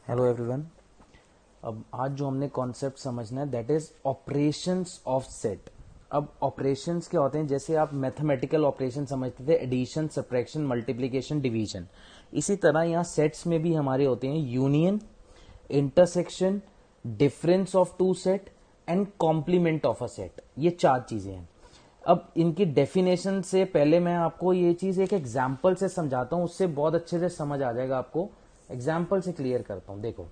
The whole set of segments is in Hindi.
Hello everyone. अब आज जो हमने कॉन्सेप्ट समझना है that is operations of set. अब ऑपरेशंस क्या होते हैं, जैसे आप मैथमेटिकल ऑपरेशन समझते थे, एडिशन, सब्ट्रैक्शन, मल्टीप्लिकेशन, डिवीजन, इसी तरह यहाँ सेट्स में भी हमारे होते हैं union, intersection, difference of two set and complement of a set. ये चार चीजें हैं। अब इनकी डेफिनेशन से पहले मैं आपको ये चीज एक एग्जाम्पल से समझाता हूं, उससे बहुत अच्छे से समझ आ जाएगा आपको। एग्जाम्पल से क्लियर करता हूं। देखो,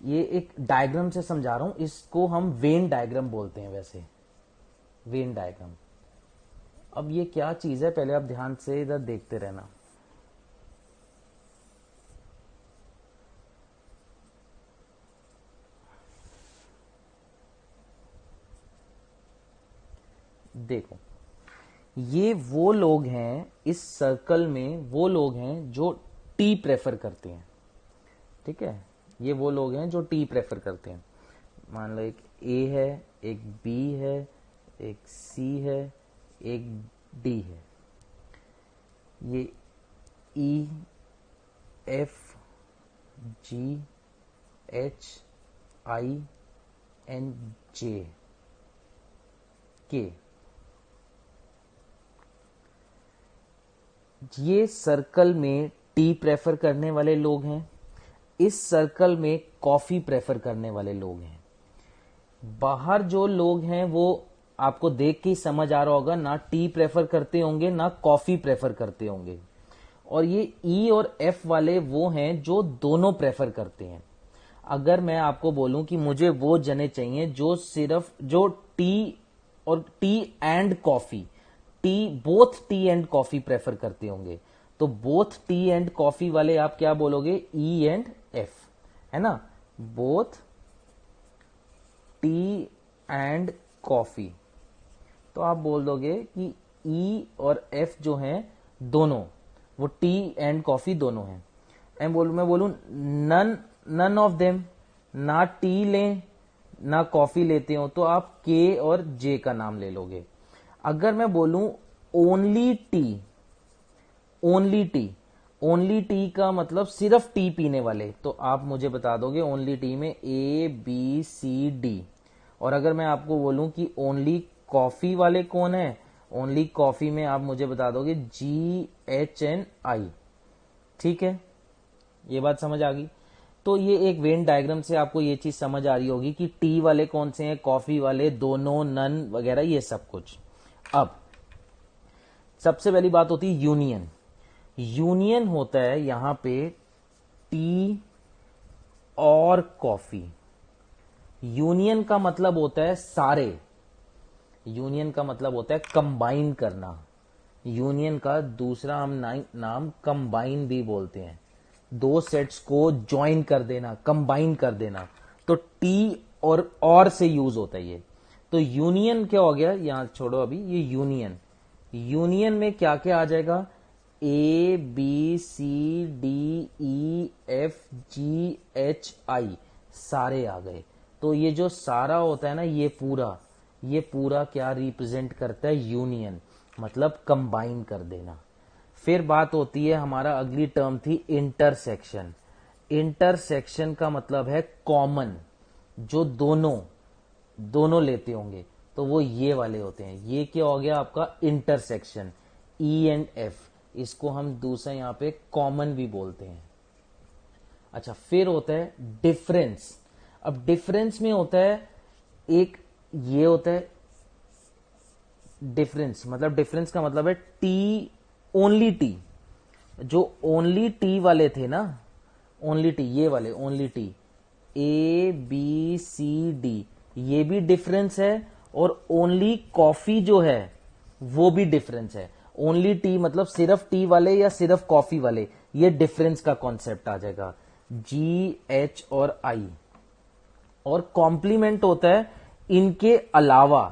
ये एक डायग्राम से समझा रहा हूं, इसको हम वेन डायग्राम बोलते हैं। वैसे वेन डायग्राम, अब ये क्या चीज है पहले आप ध्यान से इधर देखते रहना। देखो, ये वो लोग हैं इस सर्कल में, वो लोग हैं जो टी प्रेफर करते हैं। ठीक है, ये वो लोग हैं जो टी प्रेफर करते हैं। मान लो एक ए है, एक बी है, एक सी है, एक डी है। ये ई, एफ, जी, एच, आई, एन, जे, के, ये सर्कल में टी प्रेफर करने वाले लोग हैं। इस सर्कल में कॉफी प्रेफर करने वाले लोग हैं। बाहर जो लोग हैं वो आपको देख के ही समझ आ रहा होगा, ना टी प्रेफर करते होंगे ना कॉफी प्रेफर करते होंगे। और ये ई और एफ वाले वो हैं जो दोनों प्रेफर करते हैं। अगर मैं आपको बोलूं कि मुझे वो जने चाहिए जो सिर्फ जो टी और T and coffee, T both T and coffee prefer करते होंगे, तो बोथ टी एंड कॉफी वाले आप क्या बोलोगे? ई एंड एफ, है ना? बोथ टी एंड कॉफी, तो आप बोल दोगे कि ई और एफ जो हैं दोनों, वो टी एंड कॉफी दोनों हैं। मैं बोलूं नन नन ऑफ देम, ना टी लें ना कॉफी लेते हो, तो आप के और जे का नाम ले लोगे। अगर मैं बोलूं only T, only T, only T का मतलब सिर्फ टी पीने वाले, तो आप मुझे बता दोगे ओनली टी में ए बी सी डी। और अगर मैं आपको बोलूं कि ओनली कॉफी वाले कौन है, ओनली कॉफी में आप मुझे बता दोगे जी एच एन आई। ठीक है, ये बात समझ आ गई। तो ये एक वेन डायग्राम से आपको ये चीज समझ आ रही होगी कि टी वाले कौन से हैं, कॉफी वाले, दोनों, नन वगैरह, ये सब कुछ। अब सबसे पहली बात होती है यूनियन। यूनियन होता है यहां पे टी और कॉफी। यूनियन का मतलब होता है सारे, यूनियन का मतलब होता है कंबाइन करना। यूनियन का दूसरा हम नाम कंबाइन भी बोलते हैं। दो सेट्स को ज्वाइन कर देना, कंबाइन कर देना, तो टी और से यूज होता है ये। तो यूनियन क्या हो गया, यहां छोड़ो अभी, ये यूनियन, यूनियन में क्या क्या आ जाएगा? A B C D E F G H I, सारे आ गए। तो ये जो सारा होता है ना, ये पूरा क्या रिप्रेजेंट करता है? यूनियन, मतलब कंबाइन कर देना। फिर बात होती है, हमारा अगली टर्म थी इंटरसेक्शन। इंटरसेक्शन का मतलब है कॉमन, जो दोनों दोनों लेते होंगे, तो वो ये वाले होते हैं। ये क्या हो गया आपका? इंटरसेक्शन, ई एंड एफ, इसको हम दूसरा यहां पे कॉमन भी बोलते हैं। अच्छा, फिर होता है डिफरेंस। अब डिफरेंस में होता है एक, ये होता है डिफरेंस, मतलब डिफरेंस का मतलब है टी, ओनली टी, जो ओनली टी वाले थे ना, ओनली टी, ये वाले only T, A B C D, ये भी डिफरेंस है। और ओनली कॉफी जो है वो भी डिफरेंस है। ओनली टी मतलब सिर्फ टी वाले या सिर्फ कॉफी वाले, ये डिफरेंस का कॉन्सेप्ट आ जाएगा, जी एच और आई। और कॉम्प्लीमेंट होता है इनके अलावा,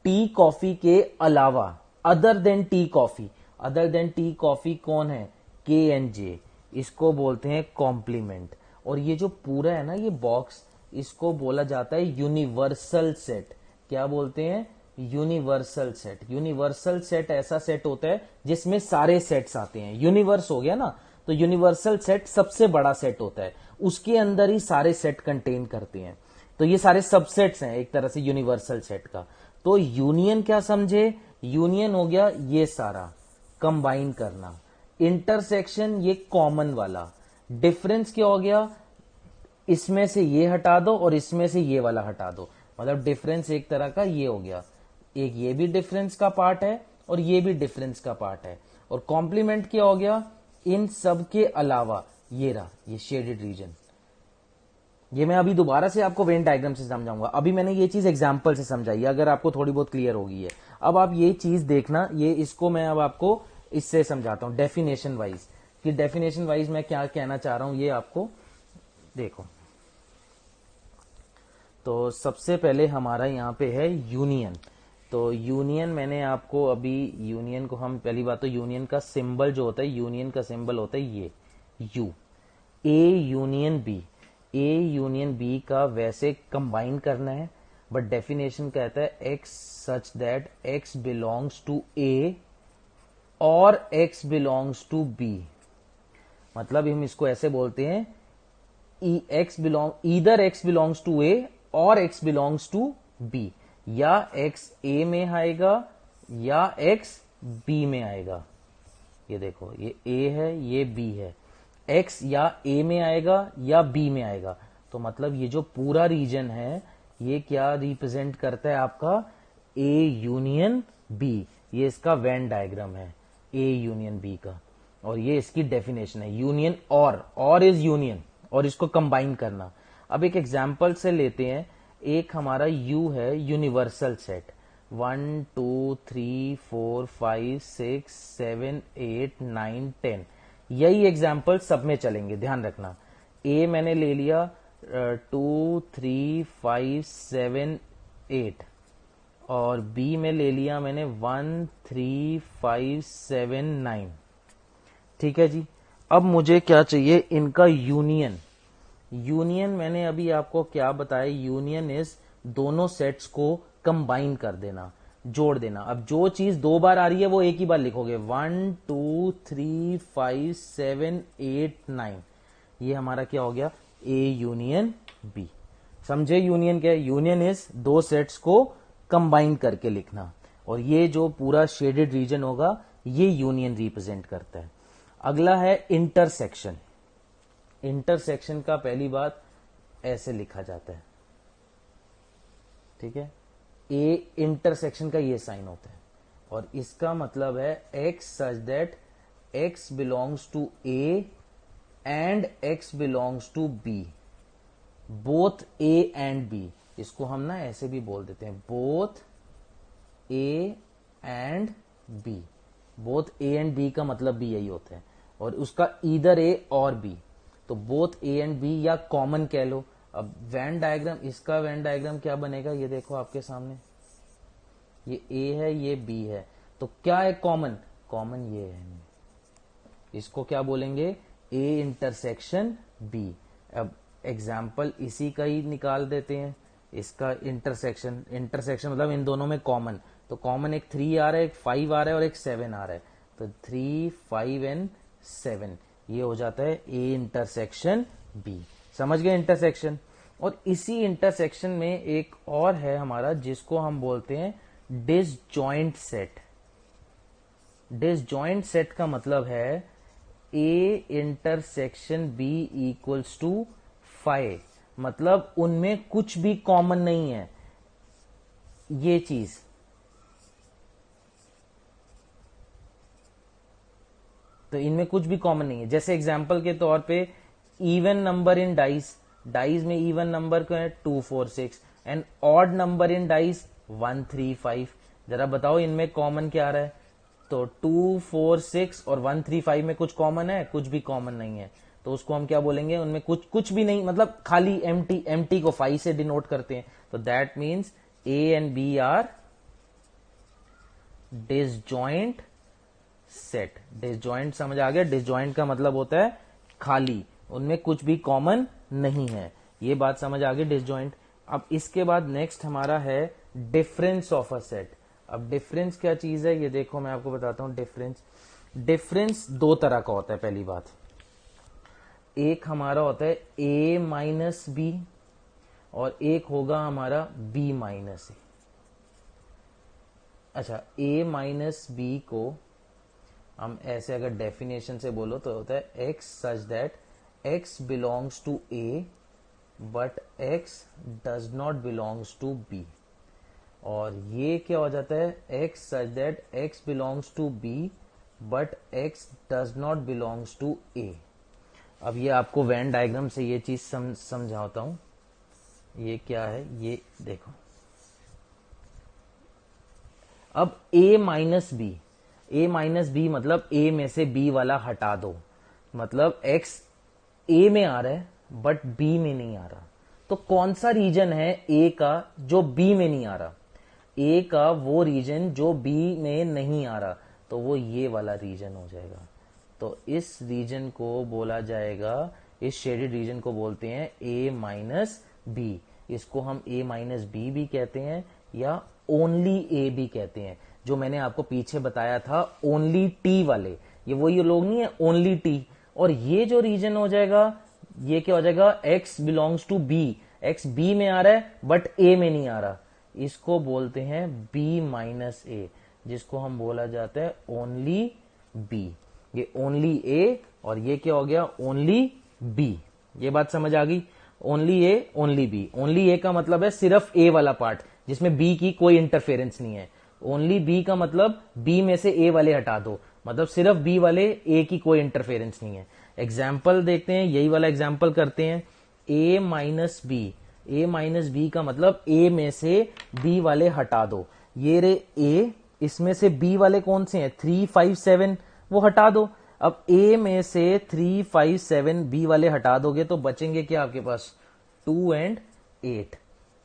टी कॉफी के अलावा, other than tea coffee. Other than tea coffee कौन है? के एंड जे, इसको बोलते हैं कॉम्प्लीमेंट। और ये जो पूरा है ना ये बॉक्स, इसको बोला जाता है यूनिवर्सल सेट। क्या बोलते हैं? Universal set. यूनिवर्सल सेट ऐसा सेट होता है जिसमें सारे सेट्स आते हैं। यूनिवर्स हो गया ना, तो यूनिवर्सल सेट सबसे बड़ा सेट होता है, उसके अंदर ही सारे सेट कंटेन करते हैं। तो ये सारे सबसेट्स हैं एक तरह से यूनिवर्सल सेट का। तो यूनियन क्या समझे, यूनियन हो गया ये सारा कंबाइन करना, इंटरसेक्शन ये कॉमन वाला, डिफरेंस क्या हो गया, इसमें से ये हटा दो और इसमें से ये वाला हटा दो, मतलब डिफरेंस एक तरह का ये हो गया, एक ये भी डिफरेंस का पार्ट है और ये भी डिफरेंस का पार्ट है। और कॉम्प्लीमेंट क्या हो गया, इन सब के अलावा ये रहा ये शेडेड रीजन। ये मैं अभी दोबारा से आपको वेन डायग्राम से समझाऊंगा, अभी मैंने ये चीज एग्जाम्पल से समझाई, अगर आपको थोड़ी बहुत क्लियर होगी है। अब आप ये चीज देखना, ये इसको मैं अब आपको इससे समझाता हूं डेफिनेशन वाइज, कि डेफिनेशन वाइज मैं क्या कहना चाह रहा हूं, ये आपको देखो। तो सबसे पहले हमारा यहाँ पे है यूनियन। तो यूनियन मैंने आपको अभी, यूनियन को हम पहली बात तो यूनियन का सिंबल जो होता है, यूनियन का सिंबल होता है ये U, A union B, A union B का वैसे कंबाइन करना है, बट डेफिनेशन कहता है x such that x belongs to A और एक्स बिलोंग्स टू बी। मतलब हम इसको ऐसे बोलते हैं either x belongs to A और एक्स बिलोंग्स टू बी, या एक्स ए में आएगा या एक्स बी में आएगा। ये देखो ये ए है ये बी है, एक्स या ए में आएगा या बी में आएगा। तो मतलब ये जो पूरा रीजन है ये क्या रिप्रेजेंट करता है आपका, ए यूनियन बी। ये इसका वेन डायग्राम है ए यूनियन बी का, और ये इसकी डेफिनेशन है यूनियन और इज यूनियन, और इसको कंबाइन करना। अब एक एग्जाम्पल से लेते हैं, एक हमारा U है यूनिवर्सल सेट, 1 2 3 4 5 6 7 8 9 10, यही एग्जाम्पल सब में चलेंगे, ध्यान रखना। A मैंने ले लिया 2 3 5 7 8, और B में ले लिया मैंने 1 3 5 7 9। ठीक है जी। अब मुझे क्या चाहिए, इनका यूनियन। यूनियन मैंने अभी आपको क्या बताया, यूनियन इज दोनों सेट्स को कंबाइन कर देना, जोड़ देना। अब जो चीज दो बार आ रही है वो एक ही बार लिखोगे, 1 2 3 5 7 8 9, ये हमारा क्या हो गया, ए यूनियन बी। समझे यूनियन क्या है, यूनियन इज दो सेट्स को कंबाइन करके लिखना, और ये जो पूरा शेडेड रीजन होगा ये यूनियन रिप्रेजेंट करता है। अगला है इंटरसेक्शन। इंटरसेक्शन का पहली बात ऐसे लिखा जाता है, ठीक है, ए इंटरसेक्शन का ये साइन होता है, और इसका मतलब है x such that x belongs to A and x belongs to B, both A and B. इसको हम ना ऐसे भी बोल देते हैं, both A and B. Both A and B का मतलब भी यही होता है, और उसका ईदर ए और बी, तो बोथ ए एंड बी या कॉमन कह लो। अब वेन डायग्राम, इसका वेन डायग्राम क्या बनेगा, ये देखो आपके सामने, ये ए है ये बी है, तो क्या है कॉमन, कॉमन ये है, इसको क्या बोलेंगे, ए इंटरसेक्शन बी। अब एग्जाम्पल इसी का ही निकाल देते हैं, इसका इंटरसेक्शन, इंटरसेक्शन मतलब इन दोनों में कॉमन, तो कॉमन एक 3 आ रहा है, एक 5 आ रहा है और एक 7 आ रहा है, तो 3 5 एंड 7, ये हो जाता है ए इंटरसेक्शन बी। समझ गए इंटरसेक्शन। और इसी इंटरसेक्शन में एक और है हमारा जिसको हम बोलते हैं डिसजॉइंट सेट। डिसजॉइंट सेट का मतलब है A intersection B equals to 5, मतलब उनमें कुछ भी कॉमन नहीं है, ये चीज। तो इनमें कुछ भी कॉमन नहीं है। जैसे एग्जाम्पल के तौर पे even number in dice, dice में इवन नंबर क्या है 2 4 6, and odd number in dice 1 3 5। जरा बताओ इनमें कॉमन क्या आ रहा है, तो 2 4 6 और 1 3 5 में कुछ कॉमन है, कुछ भी कॉमन नहीं है, तो उसको हम क्या बोलेंगे, उनमें कुछ भी नहीं, मतलब खाली एम्प्टी, एम्प्टी को 5 से डिनोट करते हैं, तो that means A and B are disjoint set. Disjoint समझ आ गया, डिसजॉइंट का मतलब होता है खाली, उनमें कुछ भी कॉमन नहीं है, ये बात समझ आ गई डिसजॉइंट। अब इसके बाद नेक्स्ट हमारा है डिफरेंस ऑफ अ सेट। अब डिफरेंस क्या चीज है, ये देखो मैं आपको बताता हूं। डिफरेंस दो तरह का होता है। पहली बात, एक हमारा होता है a माइनस बी और एक होगा हमारा b माइनस ए। अच्छा, a माइनस बी को हम ऐसे अगर डेफिनेशन से बोलो तो होता है x such that x belongs to a but x does not belongs to b। और ये क्या हो जाता है, x such that x belongs to b but x does not belongs to a। अब ये आपको वेन डायग्राम से ये चीज समझाता हूं। ये क्या है, ये देखो, अब a माइनस बी मतलब a में से b वाला हटा दो, मतलब x a में आ रहा है बट b में नहीं आ रहा। तो कौन सा रीजन है a का जो b में नहीं आ रहा? a का वो रीजन जो b में नहीं आ रहा, तो वो ये वाला रीजन हो जाएगा। तो इस रीजन को बोला जाएगा, इस शेडेड रीजन को बोलते हैं a माइनस बी। इसको हम a माइनस बी भी कहते हैं या ओनली a भी कहते हैं। जो मैंने आपको पीछे बताया था ओनली t वाले, ये वही लोग नहीं है, ओनली t। और ये जो रीजन हो जाएगा, ये क्या हो जाएगा, x belongs to b, x b में आ रहा है बट a में नहीं आ रहा, इसको बोलते हैं b माइनस a, जिसको हम बोला जाता है ओनली b। ये ओनली a और ये क्या हो गया, ओनली b। ये बात समझ आ गई? Only a only b। Only a का मतलब है सिर्फ a वाला पार्ट जिसमें b की कोई इंटरफेरेंस नहीं है। ओनली b का मतलब b में से a वाले हटा दो, मतलब सिर्फ b वाले, a की कोई इंटरफेरेंस नहीं है। एग्जाम्पल देखते हैं, यही वाला एग्जाम्पल करते हैं। a माइनस बी का मतलब a में से b वाले हटा दो। ये रे a, इसमें से b वाले कौन से हैं, 3, 5, 7, वो हटा दो। अब a में से 3, 5, 7 b वाले हटा दोगे तो बचेंगे क्या आपके पास, 2 and 8।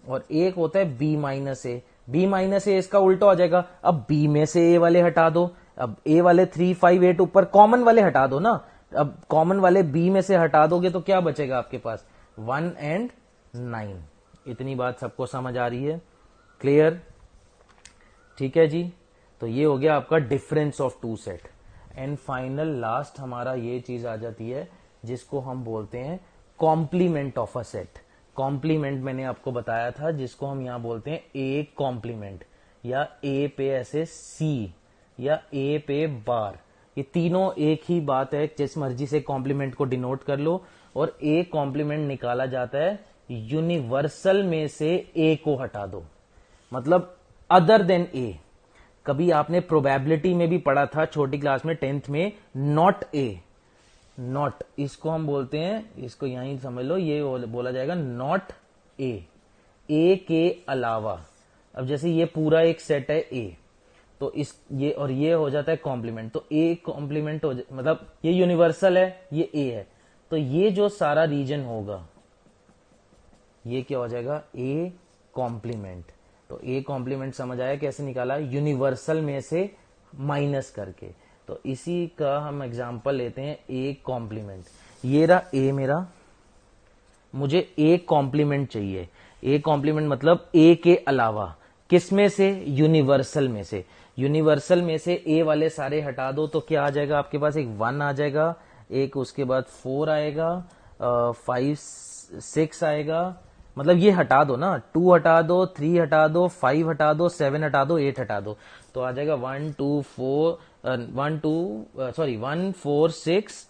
और एक होता है b माइनस ए, इसका उल्टा हो जाएगा। अब b में से a वाले हटा दो, अब a वाले 3, 5, 8 ऊपर कॉमन वाले हटा दो ना। अब कॉमन वाले b में से हटा दोगे तो क्या बचेगा आपके पास, 1 and 9। इतनी बात सबको समझ आ रही है? क्लियर? ठीक है जी। तो ये हो गया आपका difference of two set. And final last हमारा ये चीज आ जाती है जिसको हम बोलते हैं complement of a set. Complement मैंने आपको बताया था, जिसको हम यहां बोलते हैं ए कॉम्प्लीमेंट, या ए पे ऐसे सी, या ए पे बार। ये तीनों एक ही बात है, जिस मर्जी से कॉम्प्लीमेंट को डिनोट कर लो। और ए कॉम्प्लीमेंट निकाला जाता है यूनिवर्सल में से ए को हटा दो, मतलब अदर देन ए। कभी आपने प्रोबेबिलिटी में भी पढ़ा था छोटी क्लास में 10th में, नॉट ए, नॉट, इसको हम बोलते हैं, इसको यहीं समझ लो, ये बोला जाएगा नॉट ए के अलावा। अब जैसे ये पूरा एक सेट है ए, तो इस ये और ये हो जाता है कॉम्प्लीमेंट, तो ए कॉम्प्लीमेंट हो मतलब ये यूनिवर्सल है, ये ए है, तो ये जो सारा रीजन होगा ये क्या हो जाएगा, ए कॉम्प्लीमेंट। तो ए कॉम्प्लीमेंट समझ आया कैसे निकाला, यूनिवर्सल में से माइनस करके। तो इसी का हम एग्जांपल लेते हैं ए कॉम्प्लीमेंट। ये रहा ए मेरा, मुझे ए कॉम्प्लीमेंट चाहिए। ए कॉम्प्लीमेंट मतलब ए के अलावा, किसमें से, यूनिवर्सल में से। यूनिवर्सल में से ए वाले सारे हटा दो तो क्या आ जाएगा आपके पास, एक 1 आ जाएगा, एक उसके बाद 4 आएगा, 5, 6 आएगा, मतलब ये हटा दो ना, 2 हटा दो, 3 हटा दो, 5 हटा दो, 7 हटा दो, 8 हटा दो, तो आ जाएगा 1, 4, 6,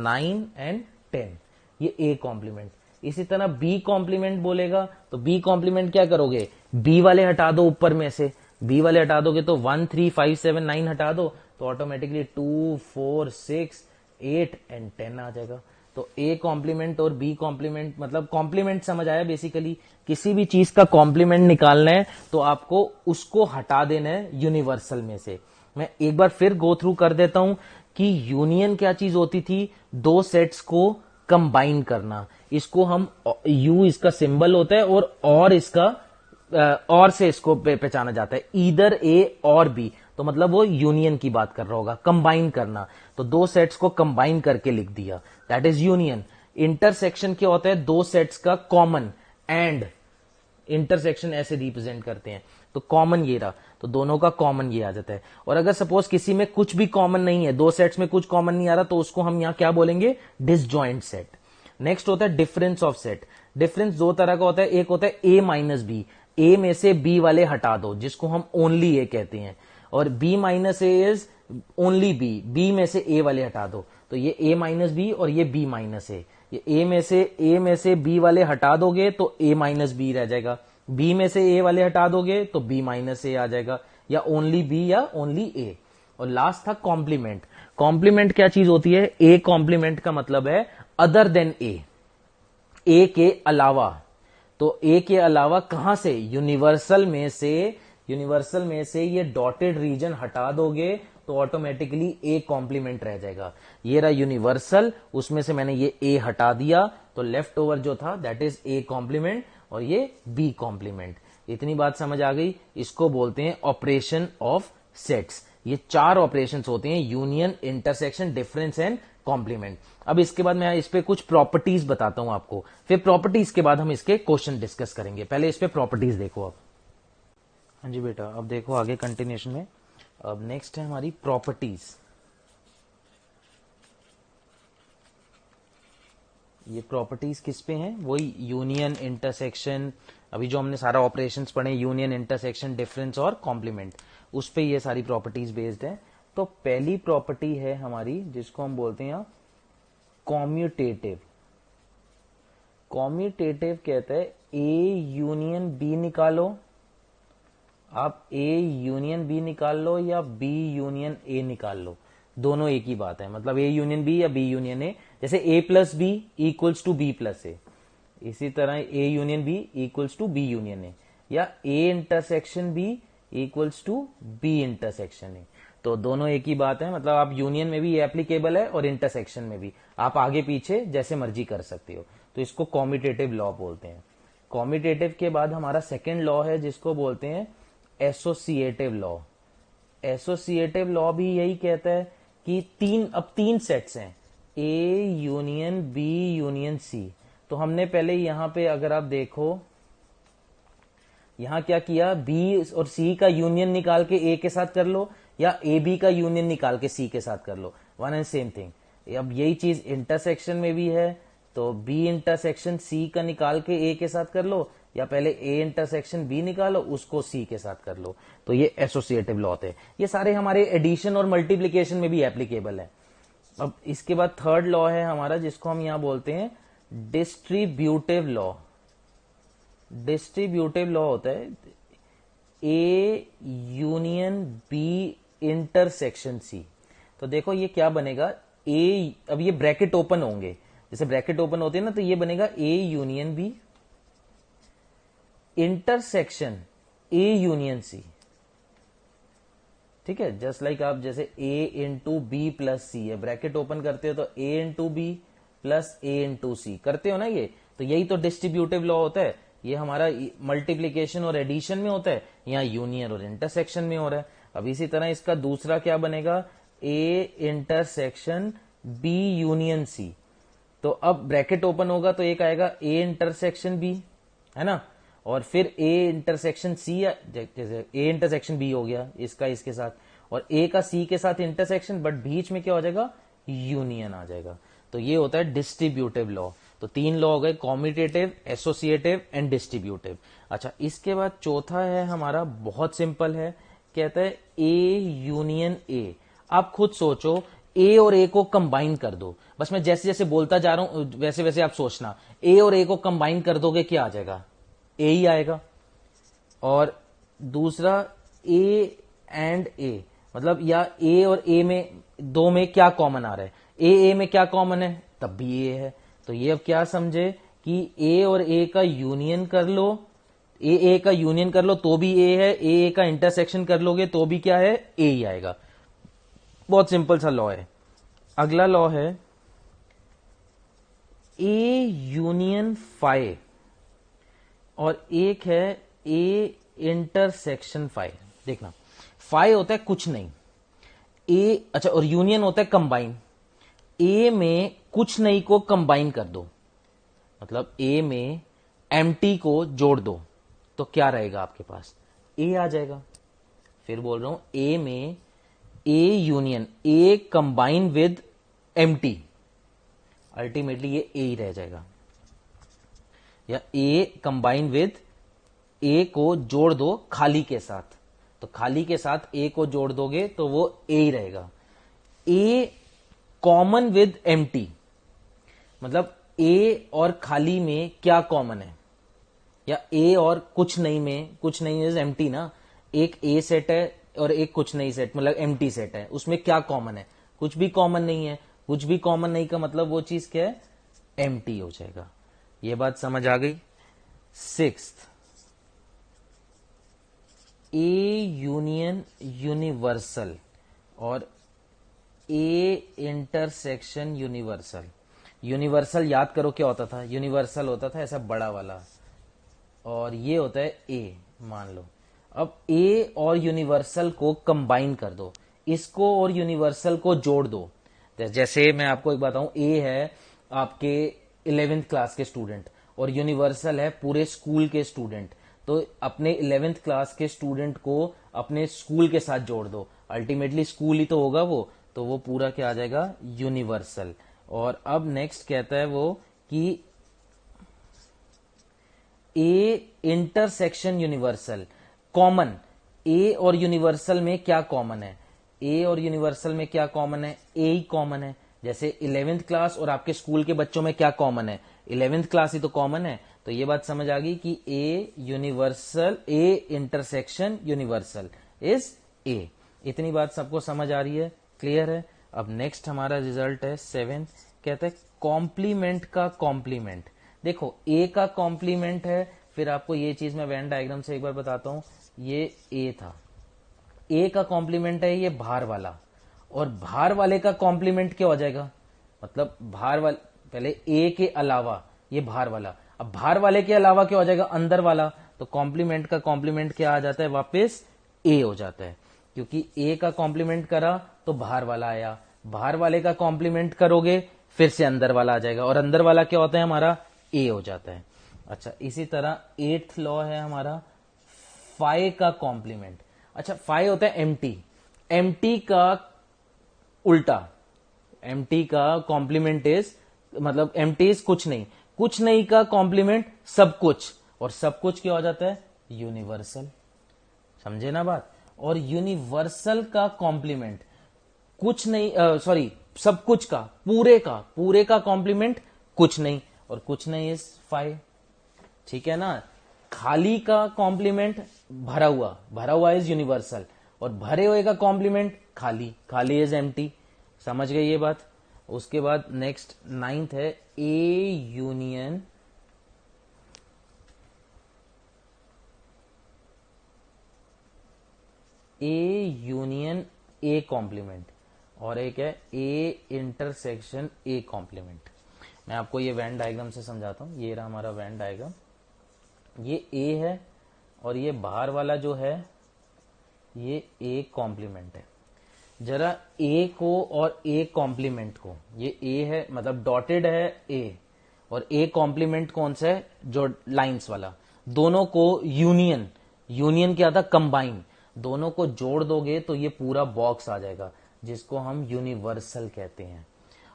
9 एंड 10। ये ए कॉम्प्लीमेंट। इसी तरह बी कॉम्प्लीमेंट बोलेगा तो बी कॉम्प्लीमेंट क्या करोगे, बी वाले हटा दो ऊपर में से, बी वाले हटा दोगे तो 1, 3, 5, 7, 9 हटा दो तो ऑटोमेटिकली 2, 4, 6, 8 एंड 10 आ जाएगा। तो ए कॉम्प्लीमेंट और बी कॉम्प्लीमेंट, मतलब कॉम्प्लीमेंट समझ आया, बेसिकली किसी भी चीज का कॉम्प्लीमेंट निकालना है तो आपको उसको हटा देना है यूनिवर्सल में से। मैं एक बार फिर गो थ्रू कर देता हूं कि यूनियन क्या चीज होती थी, दो सेट्स को कंबाइन करना। इसको हम यू इसका सिंबल होता है और इसका और से इसको पहचाना जाता है, ईदर ए और बी, तो मतलब वो यूनियन की बात कर रहा होगा, कंबाइन करना। तो दो सेट्स को कंबाइन करके लिख दिया, दैट इज यूनियन। इंटरसेक्शन क्या होता है, दो सेट्स का कॉमन, एंड इंटरसेक्शन ऐसे रिप्रेजेंट करते हैं। तो कॉमन ये रहा, तो दोनों का कॉमन ये आ जाता है। और अगर सपोज किसी में कुछ भी कॉमन नहीं है, दो सेट्स में कुछ कॉमन नहीं आ रहा, तो उसको हम यहां क्या बोलेंगे, डिसजॉइंट सेट। नेक्स्ट होता है डिफरेंस ऑफ सेट। डिफरेंस दो तरह का होता है, एक होता है ए माइनस बी, ए में से बी वाले हटा दो, जिसको हम ओनली ए कहते हैं, और B minus A is only B, B में से ए वाले हटा दो। तो ये ए माइनस बी और ये बी माइनस ए, ये ए में से बी वाले हटा दोगे तो ए माइनस बी रह जाएगा, बी में से ए वाले हटा दोगे तो बी माइनस ए आ जाएगा, या ओनली बी या ओनली ए। और लास्ट था कॉम्प्लीमेंट। कॉम्प्लीमेंट क्या चीज होती है, ए कॉम्प्लीमेंट का मतलब है अदर देन ए के अलावा। तो ए के अलावा कहां से, यूनिवर्सल में से ये डॉटेड रीजन हटा दोगे तो ऑटोमेटिकली ए कॉम्प्लीमेंट रह जाएगा। ये रहा यूनिवर्सल, उसमें से मैंने ये ए हटा दिया, तो लेफ्ट ओवर जो था दैट इज ए कॉम्प्लीमेंट, और ये बी कॉम्प्लीमेंट। इतनी बात समझ आ गई। इसको बोलते हैं ऑपरेशन ऑफ सेट्स। ये चार ऑपरेशंस होते हैं, union, intersection, difference and complement. अब इसके बाद मैं इस पे कुछ प्रॉपर्टीज बताता हूं आपको, फिर प्रॉपर्टीज के बाद हम इसके क्वेश्चन डिस्कस करेंगे। पहले इस पे प्रॉपर्टीज देखो आप। हाँ जी बेटा, अब देखो आगे कंटिन्यूशन में। अब नेक्स्ट है हमारी प्रॉपर्टीज। ये प्रॉपर्टीज किस पे हैं, वही यूनियन, इंटरसेक्शन, अभी जो हमने सारा ऑपरेशंस पढ़े, यूनियन, इंटरसेक्शन, डिफरेंस और कॉम्प्लीमेंट, उस पे ये सारी प्रॉपर्टीज बेस्ड है। तो पहली प्रॉपर्टी है हमारी जिसको हम बोलते हैं कॉम्यूटेटिव। कॉम्यूटेटिव कहता है ए यूनियन बी निकालो, आप ए यूनियन बी निकाल लो या बी यूनियन ए निकाल लो, दोनों एक ही बात है। मतलब ए यूनियन बी या बी यूनियन ए, जैसे A plus B equals to B plus A, इसी तरह A union B equals to B union A, या A intersection B equals to B intersection A. तो दोनों एक ही बात है। मतलब आप यूनियन में भी ये एप्लीकेबल है और इंटरसेक्शन में भी, आप आगे पीछे जैसे मर्जी कर सकते हो। तो इसको कॉम्यूटेटिव लॉ बोलते हैं। कॉम्यूटेटिव के बाद हमारा सेकेंड लॉ है जिसको बोलते हैं एसोसिएटिव लॉ। एसोसिएटिव लॉ भी यही कहता है कि तीन सेट्स हैं, A union B union C. तो हमने पहले यहां पे अगर आप देखो, यहां क्या किया, बी और सी का यूनियन निकाल के ए के साथ कर लो, या ए बी का यूनियन निकाल के सी के साथ कर लो, वन एंड सेम थिंग। अब यही चीज इंटरसेक्शन में भी है, तो बी इंटरसेक्शन सी का निकाल के ए के साथ कर लो, या पहले ए इंटरसेक्शन बी निकालो उसको सी के साथ कर लो। तो ये एसोसिएटिव लॉ थे। ये सारे हमारे एडिशन और मल्टीप्लीकेशन में भी एप्लीकेबल है। अब इसके बाद थर्ड लॉ है हमारा जिसको हम यहां बोलते हैं डिस्ट्रीब्यूटिव लॉ। डिस्ट्रीब्यूटिव लॉ होता है A union B intersection C. तो देखो ये क्या बनेगा, ए, अब ये ब्रैकेट ओपन होंगे, जैसे ब्रैकेट ओपन होते हैं ना, तो ये बनेगा A union B intersection A union C. ठीक है, जस्ट लाइक आप जैसे A into B plus C है, ब्रैकेट ओपन करते हो तो A into B plus A into C करते हो ना, ये तो यही तो डिस्ट्रीब्यूटिव लॉ होता है। ये हमारा मल्टीप्लीकेशन और एडिशन में होता है, यहाँ यूनियन और इंटरसेक्शन में हो रहा है। अब इसी तरह इसका दूसरा क्या बनेगा, A intersection B union C. तो अब ब्रैकेट ओपन होगा तो एक आएगा ए इंटरसेक्शन बी, है ना, और फिर ए इंटरसेक्शन सी, जैसे ए इंटरसेक्शन बी हो गया इसका इसके साथ, और ए का सी के साथ इंटरसेक्शन, बट बीच में क्या हो जाएगा, यूनियन आ जाएगा। तो ये होता है डिस्ट्रीब्यूटिव लॉ। तो तीन लॉ हो गए, कॉम्यूटेटिव, एसोसिएटिव एंड डिस्ट्रीब्यूटिव। अच्छा, इसके बाद चौथा है हमारा, बहुत सिंपल है, कहता है ए यूनियन ए। आप खुद सोचो, ए और ए को कंबाइन कर दो, बस मैं जैसे जैसे बोलता जा रहा हूं वैसे वैसे आप सोचना, ए और ए को कंबाइन कर दोगे क्या आ जाएगा, ए ही आएगा। और दूसरा ए एंड ए, मतलब या ए और ए में दो में क्या कॉमन आ रहा है, ए में क्या कॉमन है, तब भी ए है। तो ये अब क्या समझे कि ए और ए का यूनियन कर लो, ए का यूनियन कर लो तो भी ए है, ए का इंटरसेक्शन कर लोगे तो भी क्या है, ए ही आएगा। बहुत सिंपल सा लॉ है। अगला लॉ है ए यूनियन फाई, और एक है ए इंटरसेक्शन फाई। देखना, फाई होता है कुछ नहीं, ए, अच्छा, और यूनियन होता है कंबाइन। ए में कुछ नहीं को कंबाइन कर दो, मतलब ए में एम्प्टी को जोड़ दो, तो क्या रहेगा आपके पास, ए आ जाएगा। फिर बोल रहा हूं ए में A union A combine with empty, ultimately ये ए ही रह जाएगा, या ए कंबाइन विद ए को जोड़ दो खाली के साथ, तो खाली के साथ ए को जोड़ दोगे तो वो ए ही रहेगा। ए कॉमन विद एम्प्टी, मतलब ए और खाली में क्या कॉमन है, या ए और कुछ नहीं में, कुछ नहीं इज एम्प्टी ना, एक ए सेट है और एक कुछ नहीं सेट मतलब एम्प्टी सेट है, उसमें क्या कॉमन है, कुछ भी कॉमन नहीं है। कुछ भी कॉमन नहीं का मतलब वो चीज क्या है, एम्प्टी हो जाएगा। ये बात समझ आ गई। सिक्स्थ, ए यूनियन यूनिवर्सल और ए इंटरसेक्शन यूनिवर्सल। यूनिवर्सल याद करो क्या होता था, यूनिवर्सल होता था ऐसा बड़ा वाला, और ये होता है ए, मान लो। अब ए और यूनिवर्सल को कंबाइन कर दो, इसको और यूनिवर्सल को जोड़ दो। जैसे मैं आपको एक बताऊं, ए है आपके 11th क्लास के स्टूडेंट और यूनिवर्सल है पूरे स्कूल के स्टूडेंट, तो अपने 11th क्लास के स्टूडेंट को अपने स्कूल के साथ जोड़ दो, अल्टीमेटली स्कूल ही तो होगा वो, तो वो पूरा क्या आ जाएगा, यूनिवर्सल। और अब नेक्स्ट कहता है वो कि ए इंटरसेक्शन यूनिवर्सल, कॉमन, ए और यूनिवर्सल में क्या कॉमन है, ए और यूनिवर्सल में क्या कॉमन है, ए ही कॉमन है। जैसे 11th क्लास और आपके स्कूल के बच्चों में क्या कॉमन है, 11th क्लास ही तो कॉमन है। तो ये बात समझ आ गई कि a universal, A intersection universal is a. इतनी बात सबको समझ आ रही है, क्लियर है। अब नेक्स्ट हमारा रिजल्ट है 7, कहता है कॉम्प्लीमेंट का कॉम्प्लीमेंट। देखो ए का कॉम्प्लीमेंट है, फिर आपको ये चीज मैं वेन डायग्राम से एक बार बताता हूं, ये ए था, ए का कॉम्प्लीमेंट है ये भार वाला, और भार वाले का कॉम्प्लीमेंट क्या हो जाएगा, मतलब भार वाले, पहले ए के अलावा ये भार वाला, अब भार वाले के अलावा क्या हो जाएगा, अंदर वाला, तो कॉम्प्लीमेंट का कॉम्प्लीमेंट क्या आ जाता है, वापस ए हो जाता है, क्योंकि ए का कॉम्प्लीमेंट करा तो भार वाला आया, भार वाले का कॉम्प्लीमेंट करोगे फिर से अंदर वाला आ जाएगा, और अंदर वाला क्या होता है हमारा, ए हो जाता है। अच्छा, इसी तरह 8th लॉ है हमारा फाइ का कॉम्प्लीमेंट। अच्छा, फाइ होता है एम्प्टी, एम्प्टी का उल्टा, एम्प्टी का कॉम्प्लीमेंट इज, मतलब एम्प्टी इज कुछ नहीं, कुछ नहीं का कॉम्प्लीमेंट सब कुछ, और सब कुछ क्या हो जाता है, यूनिवर्सल। समझे ना बात। और यूनिवर्सल का कॉम्प्लीमेंट कुछ नहीं, सॉरी सब कुछ का, पूरे का कॉम्प्लीमेंट कुछ नहीं, और कुछ नहीं इज फाइ, ठीक है ना। खाली का कॉम्प्लीमेंट भरा हुआ इज यूनिवर्सल, और भरे हुए का कॉम्प्लीमेंट खाली, खाली इज एम्प्टी। समझ गए ये बात। उसके बाद नेक्स्ट 9th है ए यूनियन ए कॉम्प्लीमेंट, और एक है ए इंटरसेक्शन ए कॉम्प्लीमेंट। मैं आपको ये वेन डायग्राम से समझाता हूं, ये रहा हमारा वेन डायग्राम, ये ए है और ये बाहर वाला जो है ये ए कॉम्प्लीमेंट है। जरा ए को और ए कॉम्प्लीमेंट को, ये ए है मतलब डॉटेड है ए, और ए कॉम्प्लीमेंट कौन सा है, जो लाइंस वाला, दोनों को यूनियन, यूनियन क्या था, कंबाइन, दोनों को जोड़ दोगे तो ये पूरा बॉक्स आ जाएगा जिसको हम यूनिवर्सल कहते हैं।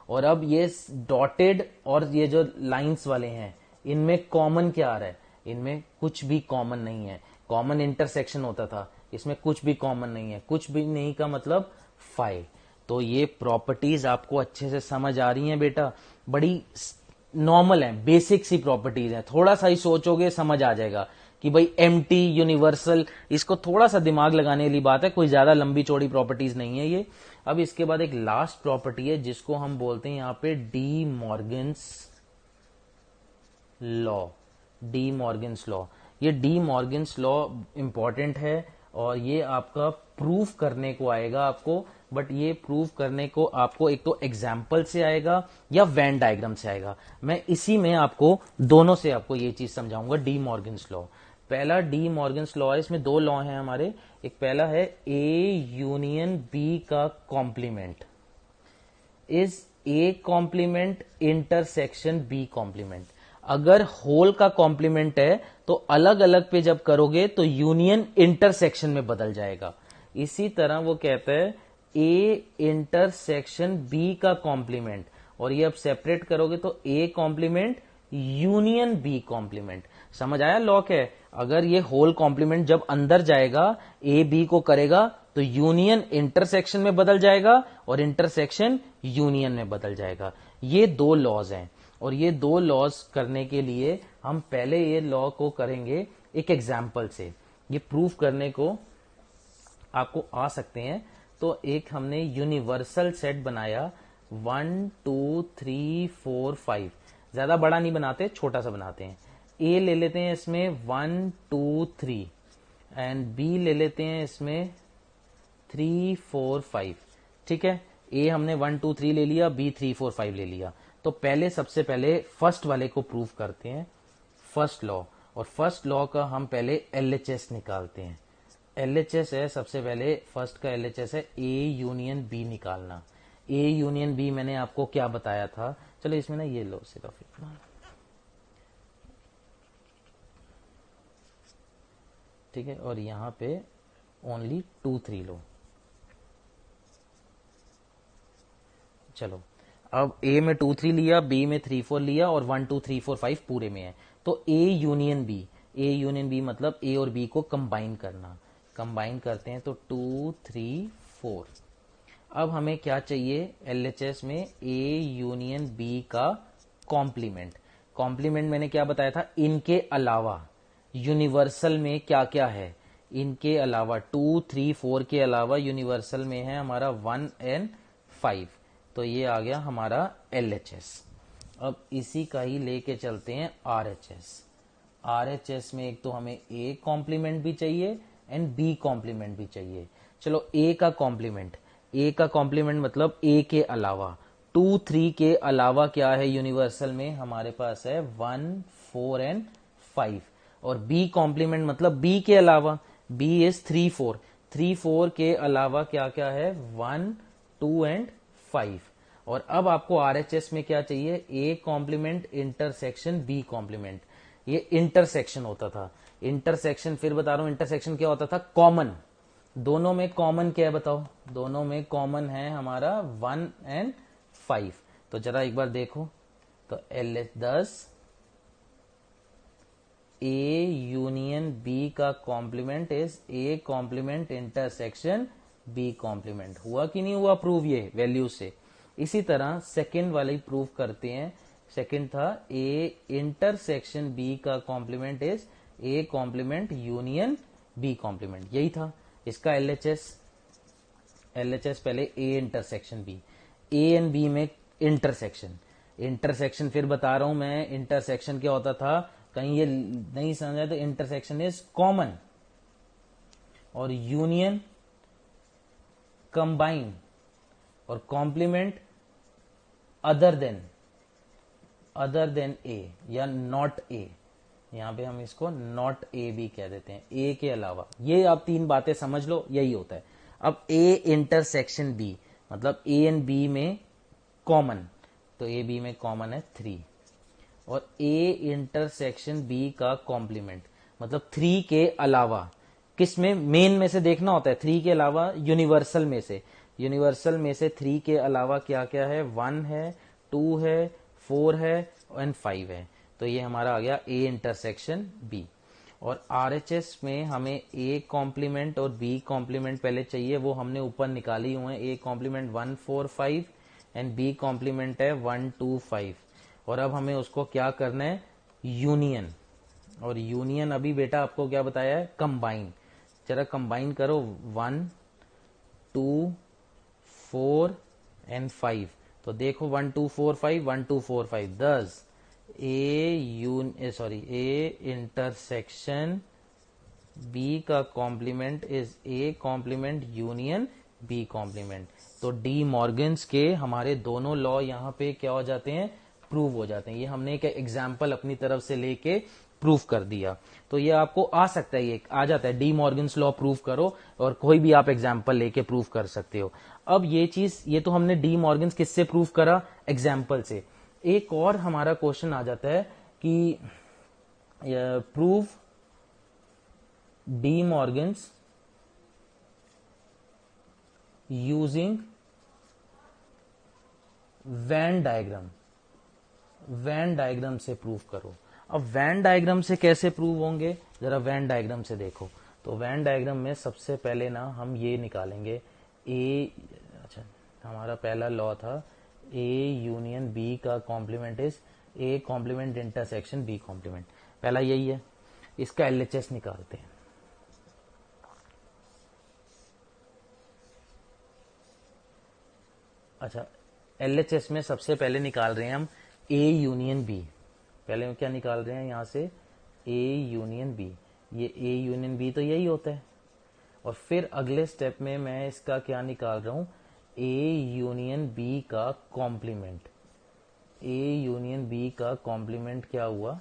और अब ये डॉटेड और ये जो लाइंस वाले हैं इनमें कॉमन क्या आ रहा है, इनमें कुछ भी कॉमन नहीं है, कॉमन इंटरसेक्शन होता था, इसमें कुछ भी कॉमन नहीं है, कुछ भी नहीं का मतलब फाइ। तो ये प्रॉपर्टीज आपको अच्छे से समझ आ रही हैं बेटा, बड़ी नॉर्मल है, बेसिक सी प्रॉपर्टीज है, थोड़ा सा ही सोचोगे समझ आ जाएगा कि भाई एम्प्टी यूनिवर्सल, इसको थोड़ा सा दिमाग लगाने वाली बात है, कोई ज्यादा लंबी चौड़ी प्रॉपर्टीज नहीं है ये। अब इसके बाद एक लास्ट प्रॉपर्टी है जिसको हम बोलते हैं यहाँ पे D Morgan's law, D Morgan's law. ये डी मॉर्गन्स लॉ इंपॉर्टेंट है और ये आपका प्रूफ करने को आएगा आपको, बट ये प्रूफ करने को आपको एक तो एग्जाम्पल से आएगा या वेन डायग्राम से आएगा। मैं इसी में आपको दोनों से आपको ये चीज समझाऊंगा, डी मॉर्गन्स लॉ। पहला डी मॉर्गन्स लॉ है, इसमें दो लॉ हैं हमारे, एक पहला है ए यूनियन बी का complement is A complement intersection B complement. अगर होल का कॉम्प्लीमेंट है तो तो अलग अलग पे जब करोगे तो यूनियन इंटरसेक्शन में बदल जाएगा। इसी तरह वो कहता है ए इंटरसेक्शन बी का कॉम्प्लीमेंट, और ये अब सेपरेट करोगे तो A complement union B complement. समझ आया लॉ क्या है? अगर ये होल कॉम्प्लीमेंट जब अंदर जाएगा ए बी को करेगा तो यूनियन इंटरसेक्शन में बदल जाएगा और इंटरसेक्शन यूनियन में बदल जाएगा। ये दो लॉज हैं, और ये दो लॉज करने के लिए हम पहले ये लॉ को करेंगे एक एग्जाम्पल से। ये प्रूफ करने को आपको आ सकते हैं। तो एक हमने यूनिवर्सल सेट बनाया 1 2 3 4 5, ज्यादा बड़ा नहीं बनाते, छोटा सा बनाते हैं। ए ले लेते हैं इसमें 1 2 3 एंड बी ले लेते हैं इसमें 3 4 5। ठीक है, ए हमने 1 2 3 ले लिया, बी 3 4 5 ले लिया। तो पहले सबसे पहले फर्स्ट वाले को प्रूफ करते हैं, फर्स्ट लॉ। और फर्स्ट लॉ का हम पहले एलएचएस निकालते हैं। एलएचएस है सबसे पहले, फर्स्ट का एलएचएस है ए यूनियन बी निकालना। ए यूनियन बी मैंने आपको क्या बताया था, चलो इसमें ना ये लो सिर्फ इतना, ठीक है, और यहां पे ओनली 2 3 लो। चलो अब ए में 2 3 लिया, बी में 3 4 लिया, और 1 2 3 4 5 पूरे में है। तो A union B, A union B मतलब ए और बी को कंबाइन करना। कंबाइन करते हैं तो 2 3 4। अब हमें क्या चाहिए एलएचएस में, ए यूनियन बी का कॉम्प्लीमेंट। कॉम्प्लीमेंट मैंने क्या बताया था, इनके अलावा यूनिवर्सल में क्या क्या है, इनके अलावा 2 3 4 के अलावा यूनिवर्सल में है हमारा 1 एंड 5। तो ये आ गया हमारा एलएचएस। अब इसी का ही लेके चलते हैं आरएचएस। आरएचएस में एक तो हमें ए कॉम्प्लीमेंट भी चाहिए एंड बी कॉम्प्लीमेंट भी चाहिए। चलो ए का कॉम्प्लीमेंट, ए का कॉम्प्लीमेंट मतलब ए के अलावा, 2 3 के अलावा क्या है यूनिवर्सल में, हमारे पास है 1 4 एंड 5। और बी कॉम्प्लीमेंट मतलब बी के अलावा, बी इज 3 4, 3 4 के अलावा क्या क्या है 1 2 एंड 5। और अब आपको आरएचएस में क्या चाहिए, A complement intersection B complement. ये इंटरसेक्शन होता था, इंटरसेक्शन फिर बता रहा हूं इंटरसेक्शन क्या होता था, कॉमन। दोनों में कॉमन क्या है बताओ, दोनों में कॉमन है हमारा 1 एंड 5। तो जरा एक बार देखो, तो एल 10 ए यूनियन बी का complement is A complement intersection B complement. हुआ कि नहीं हुआ प्रूव ये वैल्यू से? इसी तरह सेकंड वाले प्रूव करते हैं। सेकंड था ए इंटरसेक्शन बी का complement is A complement union B complement, यही था इसका एलएचएस। एलएचएस पहले A intersection B, A and B में इंटरसेक्शन। इंटरसेक्शन फिर बता रहा हूं मैं, इंटरसेक्शन क्या होता था, कहीं ये नहीं समझा तो इंटरसेक्शन इज कॉमन, और यूनियन कंबाइन, और कॉम्प्लीमेंट अदर देन ए या नॉट ए। यहां पे हम इसको नॉट ए भी कह देते हैं, ए के अलावा। ये आप तीन बातें समझ लो, यही होता है। अब ए इंटरसेक्शन बी मतलब ए एंड बी में कॉमन, तो ए बी में कॉमन है 3, और ए इंटरसेक्शन बी का कॉम्प्लीमेंट मतलब 3 के अलावा, किस में, मेन में से देखना होता है, 3 के अलावा यूनिवर्सल में से, यूनिवर्सल में से 3 के अलावा क्या क्या है, 1 है 2 है 4 है एंड 5 है। तो ये हमारा आ गया ए इंटरसेक्शन बी। और आरएचएस में हमें ए कॉम्प्लीमेंट और बी कॉम्प्लीमेंट पहले चाहिए, वो हमने ऊपर निकाली हुए हैं। A complement 1 4 5 and B complement है 1 2 5। और अब हमें उसको क्या करना है, यूनियन। और यूनियन अभी बेटा आपको क्या बताया है, कंबाइन। जरा कंबाइन करो 1 2 4 एंड 5। तो देखो 1 2 4 5 1 2 4 5 10। ए इंटरसेक्शन बी का complement is A complement union B complement. तो डी मॉर्गन्स के हमारे दोनों लॉ यहाँ पे क्या हो जाते हैं, प्रूव हो जाते हैं। ये हमने एक एग्जाम्पल अपनी तरफ से लेके प्रूफ कर दिया। तो ये आपको आ सकता है, ये आ जाता है, डी मॉर्गन्स लॉ प्रूफ करो, और कोई भी आप एग्जाम्पल लेके प्रूफ कर सकते हो। अब ये चीज, ये तो हमने डी मॉर्गन्स किससे प्रूफ करा, एग्जाम्पल से। एक और हमारा क्वेश्चन आ जाता है कि prove D Morgan's using Venn diagram, Venn diagram से प्रूव करो। अब वैन डायग्राम से कैसे प्रूव होंगे, जरा वैन डायग्राम से देखो। तो वैन डायग्राम में सबसे पहले ना हम ये निकालेंगे ए, अच्छा हमारा पहला लॉ था ए यूनियन बी का complement is A complement intersection B complement, पहला यही है। इसका एलएचएस निकालते हैं। अच्छा, एलएचएस में सबसे पहले निकाल रहे हैं हम ए यूनियन बी। पहले हम क्या निकाल रहे हैं यहां से, ए यूनियन बी। ये ए यूनियन बी तो यही होता है। और फिर अगले स्टेप में मैं इसका क्या निकाल रहा हूं, ए यूनियन बी का कॉम्प्लीमेंट। ए यूनियन बी का कॉम्प्लीमेंट क्या हुआ,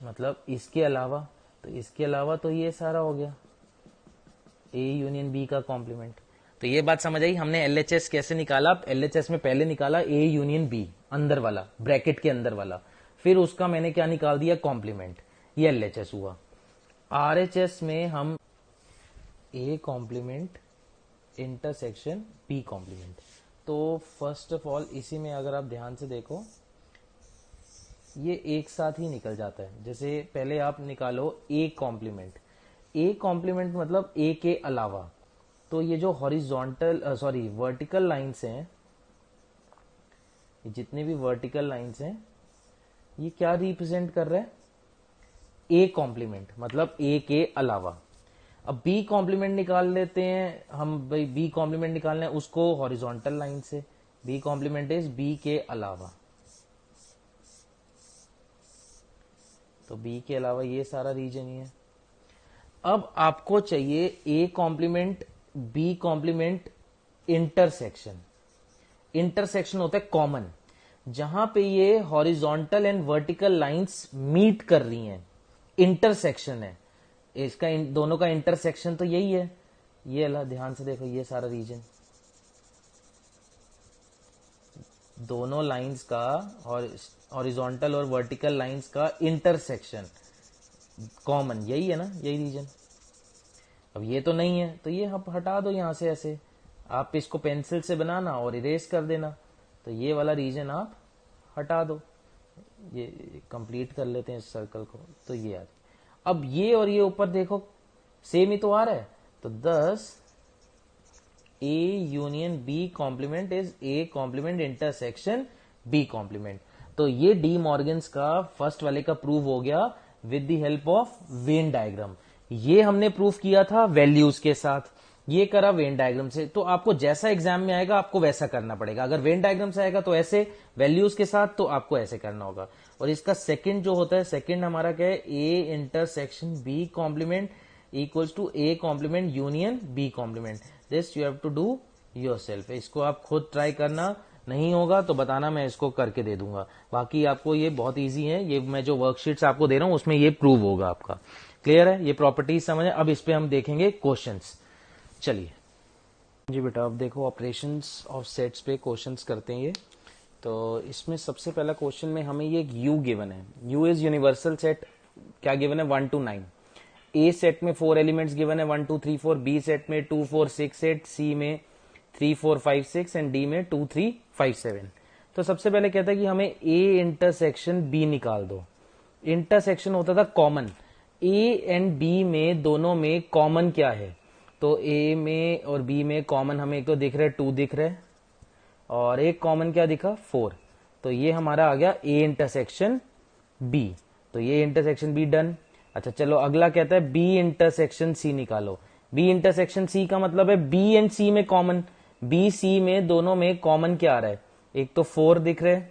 मतलब इसके अलावा, तो इसके अलावा तो ये सारा हो गया ए यूनियन बी का कॉम्प्लीमेंट। तो ये बात समझ आई। हमने एलएचएस कैसे निकाला, एलएचएस में पहले निकाला ए यूनियन बी, अंदर वाला, ब्रैकेट के अंदर वाला, फिर उसका मैंने क्या निकाल दिया, कॉम्प्लीमेंट, ये एलएचएस हुआ। आरएचएस में हम A complement intersection B complement. तो फर्स्ट ऑफ ऑल इसी में अगर आप ध्यान से देखो ये एक साथ ही निकल जाता है। जैसे पहले आप निकालो ए कॉम्प्लीमेंट, ए कॉम्प्लीमेंट मतलब ए के अलावा। तो ये जो हॉरिजॉन्टल वर्टिकल लाइंस हैं, ये जितने भी वर्टिकल लाइंस हैं, ये क्या रिप्रेजेंट कर रहा है, ए कॉम्प्लीमेंट मतलब ए के अलावा। अब बी कॉम्प्लीमेंट निकाल लेते हैं हम, भाई बी कॉम्प्लीमेंट निकालना है उसको हॉरिजॉन्टल लाइन से, बी कॉम्प्लीमेंट इज बी के अलावा। तो बी के अलावा ये सारा रीजन ही है। अब आपको चाहिए A complement B complement intersection. Intersection होता है कॉमन, जहां पे ये horizontal and vertical lines meet कर रही हैं, इंटरसेक्शन है इसका, दोनों का इंटरसेक्शन तो यही है। ये अल्लाह ध्यान से देखो, ये सारा रीजन दोनों लाइंस का हॉरिजॉन्टल और वर्टिकल लाइंस का इंटरसेक्शन कॉमन, यही है ना, यही रीजन। अब ये तो नहीं है तो ये आप हटा दो यहां से, ऐसे आप इसको पेंसिल से बनाना और इरेज कर देना। तो ये वाला रीजन आप हटा दो, ये कंप्लीट कर लेते हैं इस सर्कल को। तो ये आ, अब ये और ये ऊपर देखो सेम ही तो आ रहा है। तो 10 A union B complement is A complement intersection B complement. तो ये डी मॉर्गन्स का फर्स्ट वाले का प्रूव हो गया with the help of Venn diagram. ये हमने प्रूव किया था वैल्यूज के साथ, ये करा वेन डायग्राम से। तो आपको जैसा एग्जाम में आएगा आपको वैसा करना पड़ेगा। अगर वेन डायग्राम से आएगा तो ऐसे, वैल्यूज के साथ तो आपको ऐसे करना होगा। और इसका सेकंड जो होता है, सेकंड हमारा क्या है, A intersection B complement equals to A complement union B complement. This you have to do yourself. इसको आप खुद ट्राई करना, नहीं होगा तो बताना, मैं इसको करके दे दूंगा। बाकी आपको ये बहुत इजी है, ये मैं जो वर्कशीट्स आपको दे रहा हूं उसमें ये प्रूव होगा आपका। क्लियर है, ये प्रॉपर्टीज समझ। अब इस पे हम देखेंगे क्वेश्चंस। चलिए जी बेटा, अब देखो ऑपरेशंस ऑफ सेट्स पे क्वेश्चंस करते हैं ये। तो इसमें सबसे पहला क्वेश्चन में हमें ये यू गिवन है, यू इज यूनिवर्सल सेट, क्या गिवन है 1 to 9। ए सेट में 4 एलिमेंट्स गिवन है 1 2 3 4, बी सेट में 2 4 6 8, सी में 3 4 5 6 एंड डी में 2 3 5 7। तो सबसे पहले कहता है कि हमें ए इंटरसेक्शन बी निकाल दो। इंटरसेक्शन होता था कॉमन, ए एंड बी में दोनों में कॉमन क्या है। तो ए में और बी में कॉमन हमें एक तो दिख रहा है 2 दिख रहा है, और एक कॉमन क्या दिखा 4। तो ये हमारा आ गया ए इंटरसेक्शन बी। तो ये इंटरसेक्शन बी डन। अच्छा चलो अगला कहता है बी इंटरसेक्शन सी निकालो। बी इंटरसेक्शन सी का मतलब है बी एंड सी में कॉमन, बी सी में दोनों में कॉमन क्या आ रहा है, एक तो 4 दिख रहे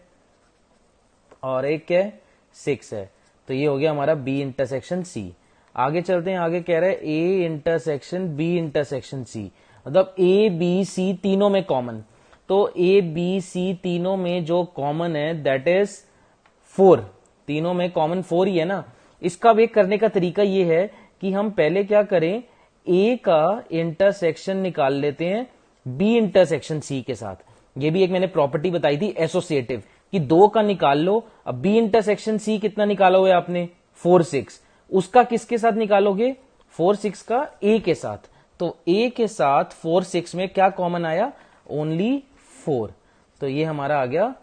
और एक क्या है 6 है। तो ये हो गया हमारा बी इंटरसेक्शन सी। आगे चलते हैं, आगे कह रहा है A intersection B intersection C, मतलब ए बी सी तीनों में कॉमन। तो ए बी सी तीनों में जो कॉमन है दैट इज 4, तीनों में कॉमन 4 ही है ना। इसका वे करने का तरीका ये है कि हम पहले क्या करें, ए का इंटरसेक्शन निकाल लेते हैं बी इंटरसेक्शन सी के साथ। ये भी एक मैंने प्रॉपर्टी बताई थी एसोसिएटिव, कि 2 का निकाल लो। अब बी इंटरसेक्शन सी कितना निकाला हुआ है आपने 4 6, उसका किसके साथ निकालोगे, 4 6 का ए के साथ। तो ए के साथ 4 6 में क्या कॉमन आया, ओनली 4। तो ये हमारा आ गया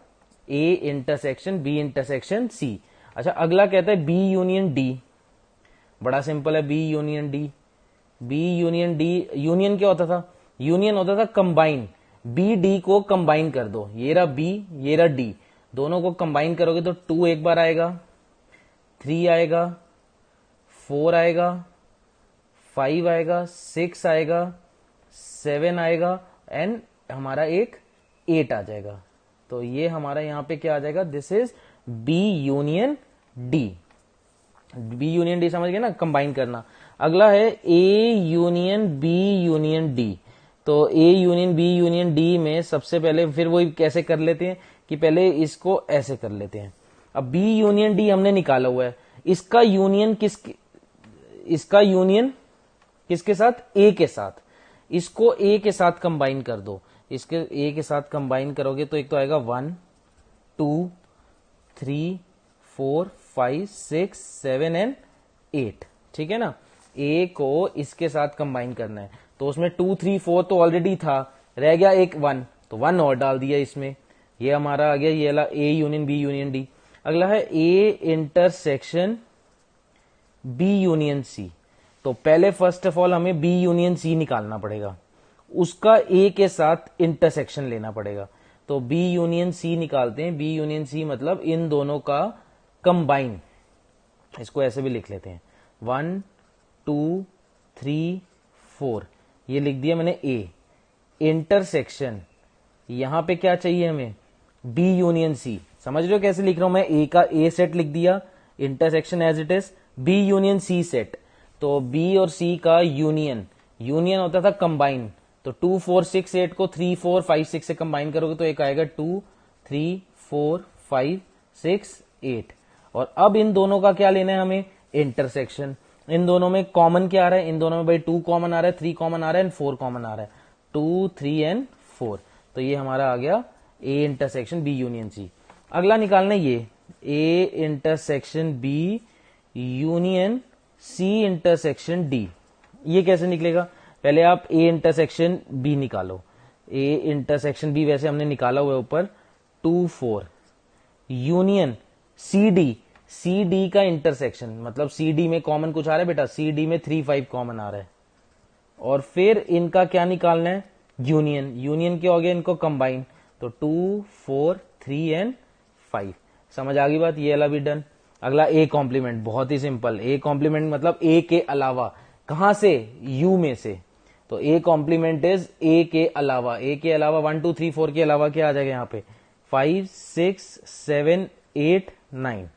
A intersection B intersection C. अच्छा अगला कहता है बी यूनियन डी। बड़ा सिंपल है, B union D. B union D, union क्या होता था, यूनियन होता था कंबाइन। बी डी को कंबाइन कर दो, ये रहा बी ये रहा डी, दोनों को कंबाइन करोगे तो 2 एक बार आएगा, 3 आएगा, 4 आएगा, 5 आएगा, 6 आएगा, 7 आएगा एंड हमारा एक 8 आ जाएगा। तो ये हमारा यहां पे क्या आ जाएगा, this is B union D. B union D समझ गए ना, कंबाइन करना। अगला है A union B union D. तो A union B union D में सबसे पहले फिर वही कैसे कर लेते हैं कि पहले इसको ऐसे कर लेते हैं। अब बी यूनियन डी हमने निकाला हुआ है, इसका यूनियन किसके साथ, ए के साथ। इसको ए के साथ कंबाइन कर दो, इसके ए के साथ कंबाइन करोगे तो एक तो आएगा 1 2 3 4 5 6 7 एंड 8। ठीक है ना, ए को इसके साथ कंबाइन करना है तो उसमें 2 3 4 तो ऑलरेडी था, रह गया एक 1, तो 1 और डाल दिया इसमें। ये हमारा आ गया, ये वाला A union B union D. अगला है A intersection B union C. तो पहले फर्स्ट ऑफ ऑल हमें बी यूनियन सी निकालना पड़ेगा, उसका ए के साथ इंटरसेक्शन लेना पड़ेगा। तो बी यूनियन सी निकालते हैं। बी यूनियन सी मतलब इन दोनों का कंबाइन, इसको ऐसे भी लिख लेते हैं 1 2 3 4, ये लिख दिया मैंने ए। इंटरसेक्शन यहां पे क्या चाहिए हमें, बी यूनियन सी। समझ रहे हो कैसे लिख रहा हूं मैं, ए का ए सेट लिख दिया, intersection as it is, B union C set. तो बी और सी का यूनियन, यूनियन होता था कंबाइन। तो 2 4 6 8 को 3 4 5 6 से कंबाइन करोगे तो एक आएगा 2 3 4 5 6 8। और अब इन दोनों का क्या लेना है हमें, इंटरसेक्शन। इन दोनों में कॉमन क्या आ रहा है, इन दोनों में भाई 2 कॉमन आ रहा है, 3 कॉमन आ रहा है एंड 4 कॉमन आ रहा है, 2 3 एंड 4। तो ये हमारा आ गया A intersection B union C. अगला निकालना है ये A intersection B union C intersection D. ये कैसे निकलेगा, पहले आप ए इंटरसेक्शन बी निकालो। ए इंटरसेक्शन बी वैसे हमने निकाला हुआ है ऊपर 2 4 union C D. C D का इंटरसेक्शन मतलब सी डी में कॉमन कुछ आ रहा है बेटा, सी डी में 3 5 कॉमन आ रहा है। और फिर इनका क्या निकालना है, यूनियन। यूनियन क्या हो गया, इनको कंबाइन। तो 2 4 3 एंड 5। समझ आ गई बात, ये वाला भी डन। अगला ए कॉम्प्लीमेंट, बहुत ही सिंपल। ए कॉम्प्लीमेंट मतलब ए के अलावा, कहां से, यू में से। तो ए कॉम्प्लीमेंट इज ए के अलावा। ए के अलावा 1 2 3 4 के अलावा क्या आ जाएगा यहाँ पे, 5 6 7 8 9।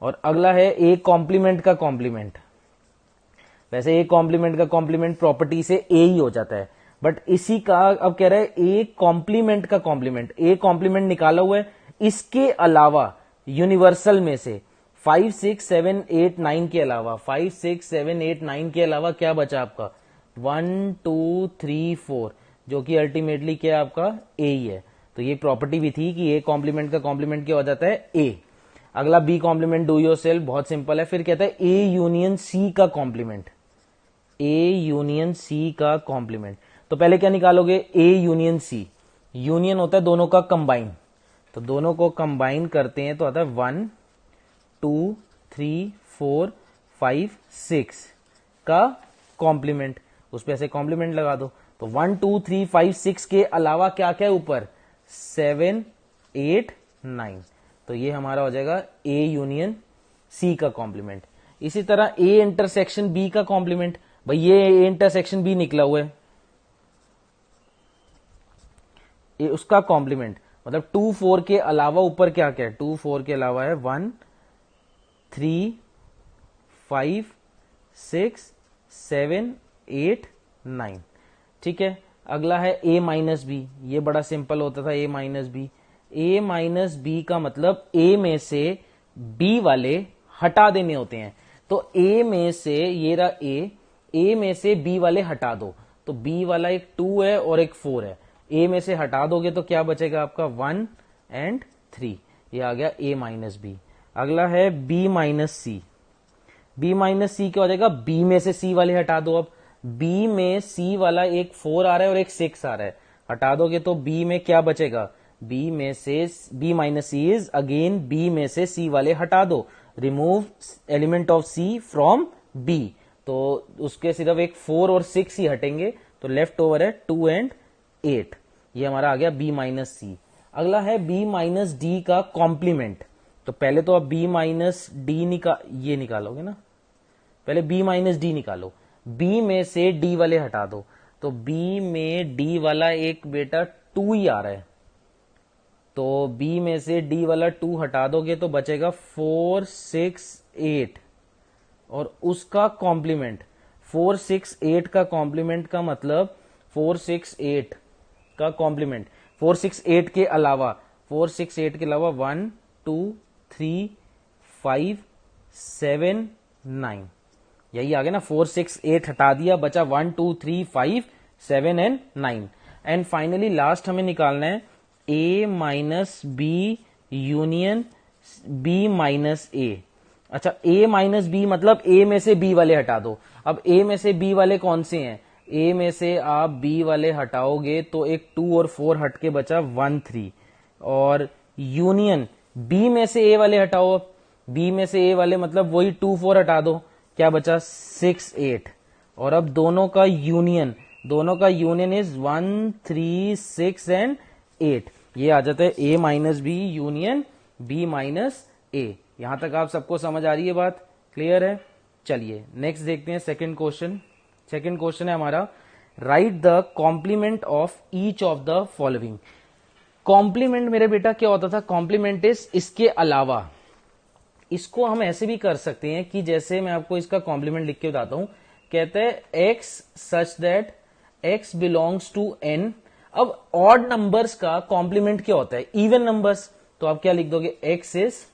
और अगला है ए कॉम्प्लीमेंट का कॉम्प्लीमेंट। वैसे ए कॉम्प्लीमेंट का कॉम्प्लीमेंट प्रॉपर्टी से ए ही हो जाता है, बट इसी का अब कह रहा है ए कॉम्प्लीमेंट का कॉम्प्लीमेंट। ए कॉम्प्लीमेंट निकाला हुआ है, इसके अलावा यूनिवर्सल में से 5 6 7 8 9 के अलावा, 5 6 7 8 9 के अलावा क्या बचा आपका, 1 2 3 4, जो कि अल्टीमेटली क्या है आपका ए ही है। तो ये प्रॉपर्टी भी थी कि ए कॉम्प्लीमेंट का कॉम्प्लीमेंट क्या हो जाता है, ए। अगला बी कॉम्प्लीमेंट डू योरसेल्फ, बहुत सिंपल है। फिर कहता है ए यूनियन सी का कॉम्प्लीमेंट। ए यूनियन सी का कॉम्प्लीमेंट, तो पहले क्या निकालोगे, ए यूनियन सी। यूनियन होता है दोनों का कंबाइन, तो दोनों को कंबाइन करते हैं तो आता है 1 2 3 4 5 6 का कॉम्प्लीमेंट। उस पर ऐसे कॉम्प्लीमेंट लगा दो। तो 1 2 3 5 6 के अलावा क्या क्या है ऊपर, 7 8 9। तो ये हमारा हो जाएगा ए यूनियन सी का कॉम्प्लीमेंट। इसी तरह ए इंटरसेक्शन बी का कॉम्प्लीमेंट, भाई ये ए इंटरसेक्शन बी निकला हुआ है, ए उसका कॉम्प्लीमेंट मतलब 2 4 के अलावा ऊपर क्या क्या है, 2 4 के अलावा है 1 3 5 6 7 8 9। ठीक है, अगला है ए माइनस बी। ये बड़ा सिंपल होता था, ए माइनस बी। ए माइनस बी का मतलब ए में से बी वाले हटा देने होते हैं। तो ए में से ये रहा ए में से बी वाले हटा दो। तो बी वाला एक 2 है और एक 4 है, ए में से हटा दोगे तो क्या बचेगा आपका 1 एंड 3। ये आ गया ए माइनस बी। अगला है B minus C. b minus C क्या हो जाएगा, b में से c वाले हटा दो। अब b में c वाला एक 4 आ रहा है और एक 6 आ रहा है, हटा दोगे तो b में क्या बचेगा, b में से b minus C is again b में से c वाले हटा दो, remove element of c from b, तो उसके सिर्फ एक 4 और 6 ही हटेंगे, तो लेफ्ट ओवर है 2 एंड 8। ये हमारा आ गया b माइनस सी। अगला है b माइनस डी का कॉम्प्लीमेंट। तो पहले तो आप b माइनस डी ये निकालोगे ना, पहले b माइनस डी निकालो, b में से d वाले हटा दो, तो b में d वाला एक बेटा 2 ही आ रहा है, तो b में से d वाला 2 हटा दोगे तो बचेगा 4 6 8 और उसका कॉम्प्लीमेंट 4 6 8 का कॉम्प्लीमेंट का मतलब 4 6 8 का कॉम्प्लीमेंट 4 6 8 के अलावा 1 2 3 5 7 9, यही आ गया ना, 4 6 8 हटा दिया, बचा 1 2 3 5 7 एंड 9। एंड फाइनली लास्ट हमें निकालना है a minus B union b minus a। अच्छा, a माइनस बी मतलब a में से b वाले हटा दो। अब a में से b वाले कौन से हैं, a में से आप b वाले हटाओगे तो एक 2 और 4 हट के बचा 1 3, और यूनियन b में से a वाले हटाओ। अब b में से a वाले मतलब वही 2 4 हटा दो, क्या बचा 6 8, और अब दोनों का यूनियन इज 1 3 6 एंड 8, ये आ जाता है a minus B union b minus a। यहां तक आप सबको समझ आ रही है बात, क्लियर है। चलिए नेक्स्ट देखते हैं सेकंड क्वेश्चन। सेकंड क्वेश्चन है हमारा, write the complement of each of the following. Complement मेरे बेटा क्या होता था, कॉम्प्लीमेंट इज इसके अलावा। इसको हम ऐसे भी कर सकते हैं कि जैसे मैं आपको इसका कॉम्प्लीमेंट लिख के बताता हूं, कहते हैं x such that x belongs to n। अब ऑड नंबर्स का कॉम्प्लीमेंट क्या होता है, इवन नंबर्स, तो आप क्या लिख दोगे, x इज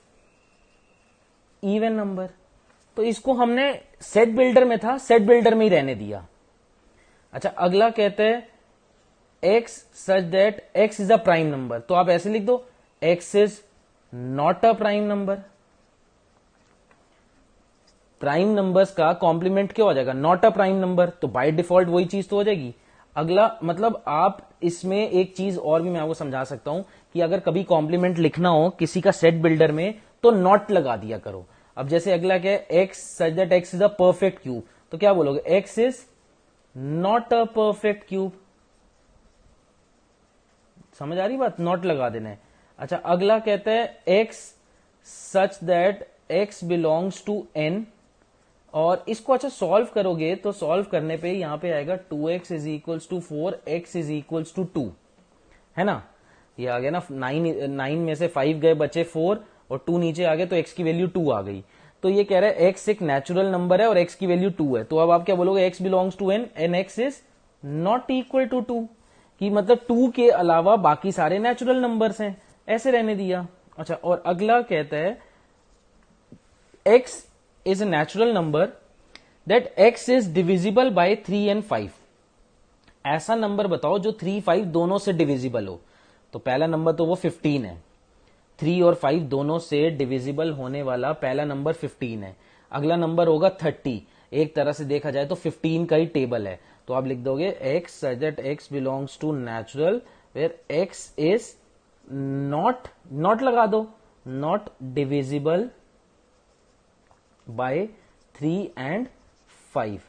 इवन नंबर। तो इसको हमने सेट बिल्डर में था, सेट बिल्डर में ही रहने दिया। अच्छा, अगला कहते हैं x such that x is a prime number, तो आप ऐसे लिख दो x is not a prime number. Prime numbers का कॉम्प्लीमेंट क्या हो जाएगा, नॉट अ प्राइम नंबर, तो बाय डिफॉल्ट वही चीज तो हो जाएगी। अगला मतलब आप इसमें एक चीज और भी मैं आपको समझा सकता हूं कि अगर कभी कॉम्प्लीमेंट लिखना हो किसी का सेट बिल्डर में तो नॉट लगा दिया करो। अब जैसे अगला क्या है, x such that x is a perfect cube, तो क्या बोलोगे, x is not a perfect cube. समझ आ रही बात, नॉट लगा देना है। अच्छा, अगला कहता है x such that x belongs to n, और इसको अच्छा सॉल्व करोगे तो सॉल्व करने पे यहां पे आएगा 2x is equals to 4, x is equals to 2, है ना, ये आ गया ना। 9 में से 5 गए, बचे 4 और 2 नीचे आ गए, तो x की वैल्यू 2 आ गई। तो ये कह रहा है x एक नेचुरल नंबर है और x की वैल्यू 2 है, तो अब आप क्या बोलोगे, x belongs to n and x is not equal to 2, कि मतलब 2 के अलावा बाकी सारे नेचुरल नंबर्स हैं, ऐसे रहने दिया। अच्छा, और अगला कहता है x is a natural number that x is divisible by 3 and 5। ऐसा नंबर बताओ जो 3 5 दोनों से डिविजिबल हो। तो पहला नंबर तो वो 15 है, 3 और 5 दोनों से डिविजिबल होने वाला पहला नंबर 15 है। अगला नंबर होगा 30, एक तरह से देखा जाए तो 15 का ही टेबल है, तो आप लिख दोगे x such that x belongs to natural where x is not लगा दो, not divisible by 3 and 5।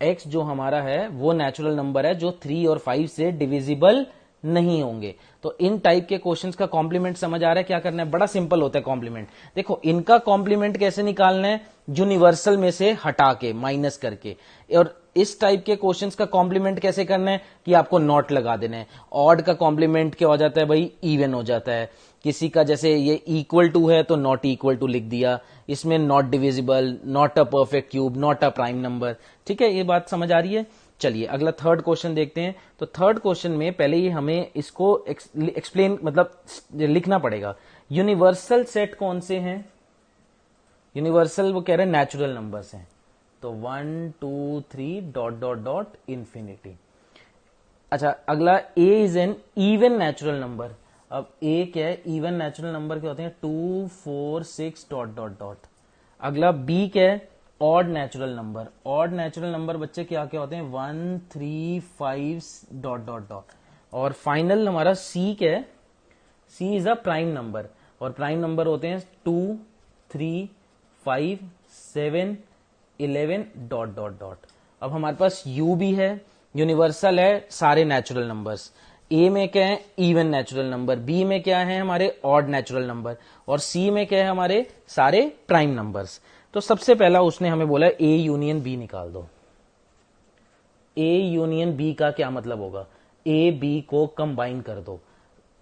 x जो हमारा है वो नेचुरल नंबर है जो 3 और 5 से डिविजिबल नहीं होंगे। तो इन टाइप के क्वेश्चंस का कॉम्प्लीमेंट समझ आ रहा है, क्या करना है, बड़ा सिंपल होता है कॉम्प्लीमेंट। देखो इनका कॉम्प्लीमेंट कैसे निकालना है, यूनिवर्सल में से हटा के माइनस करके। और इस टाइप के क्वेश्चंस का कॉम्प्लीमेंट कैसे करना है कि आपको नॉट लगा देना है। ऑड का कॉम्प्लीमेंट क्या हो जाता है भाई, इवन हो जाता है। किसी का जैसे ये इक्वल टू है तो नॉट इक्वल टू लिख दिया, इसमें not divisible, not a perfect cube, not a prime number. ठीक है, ये बात समझ आ रही है। चलिए अगला थर्ड क्वेश्चन देखते हैं। तो थर्ड क्वेश्चन में पहले ही हमें इसको एक्सप्लेन मतलब लिखना पड़ेगा। यूनिवर्सल सेट कौन से हैं, यूनिवर्सल वो कह रहे हैं नेचुरल नंबर्स हैं, तो 1 2 3 डॉट डॉट डॉट इंफिनिटी। अच्छा, अगला a is an even natural number. अब a क्या है, इवन नेचुरल नंबर क्या होते हैं, 2 4 6 डॉट डॉट डॉट। अगला b क्या है, odd natural number. Odd natural number बच्चे क्या क्या होते हैं, 1 3 5 डॉट डॉट डॉट। और फाइनल हमारा सी क्या है, सी इज अ प्राइम नंबर, और प्राइम नंबर होते हैं 2 3 5 7 11 डॉट डॉट डॉट। अब हमारे पास यू भी है, यूनिवर्सल है सारे नेचुरल नंबर्स। ए में क्या है, इवन नेचुरल नंबर। बी में क्या है, हमारे ऑड नेचुरल नंबर। और सी में क्या है, हमारे सारे प्राइम नंबर्स। तो सबसे पहला उसने हमें बोला ए यूनियन बी निकाल दो। ए यूनियन बी का क्या मतलब होगा, ए बी को कंबाइन कर दो।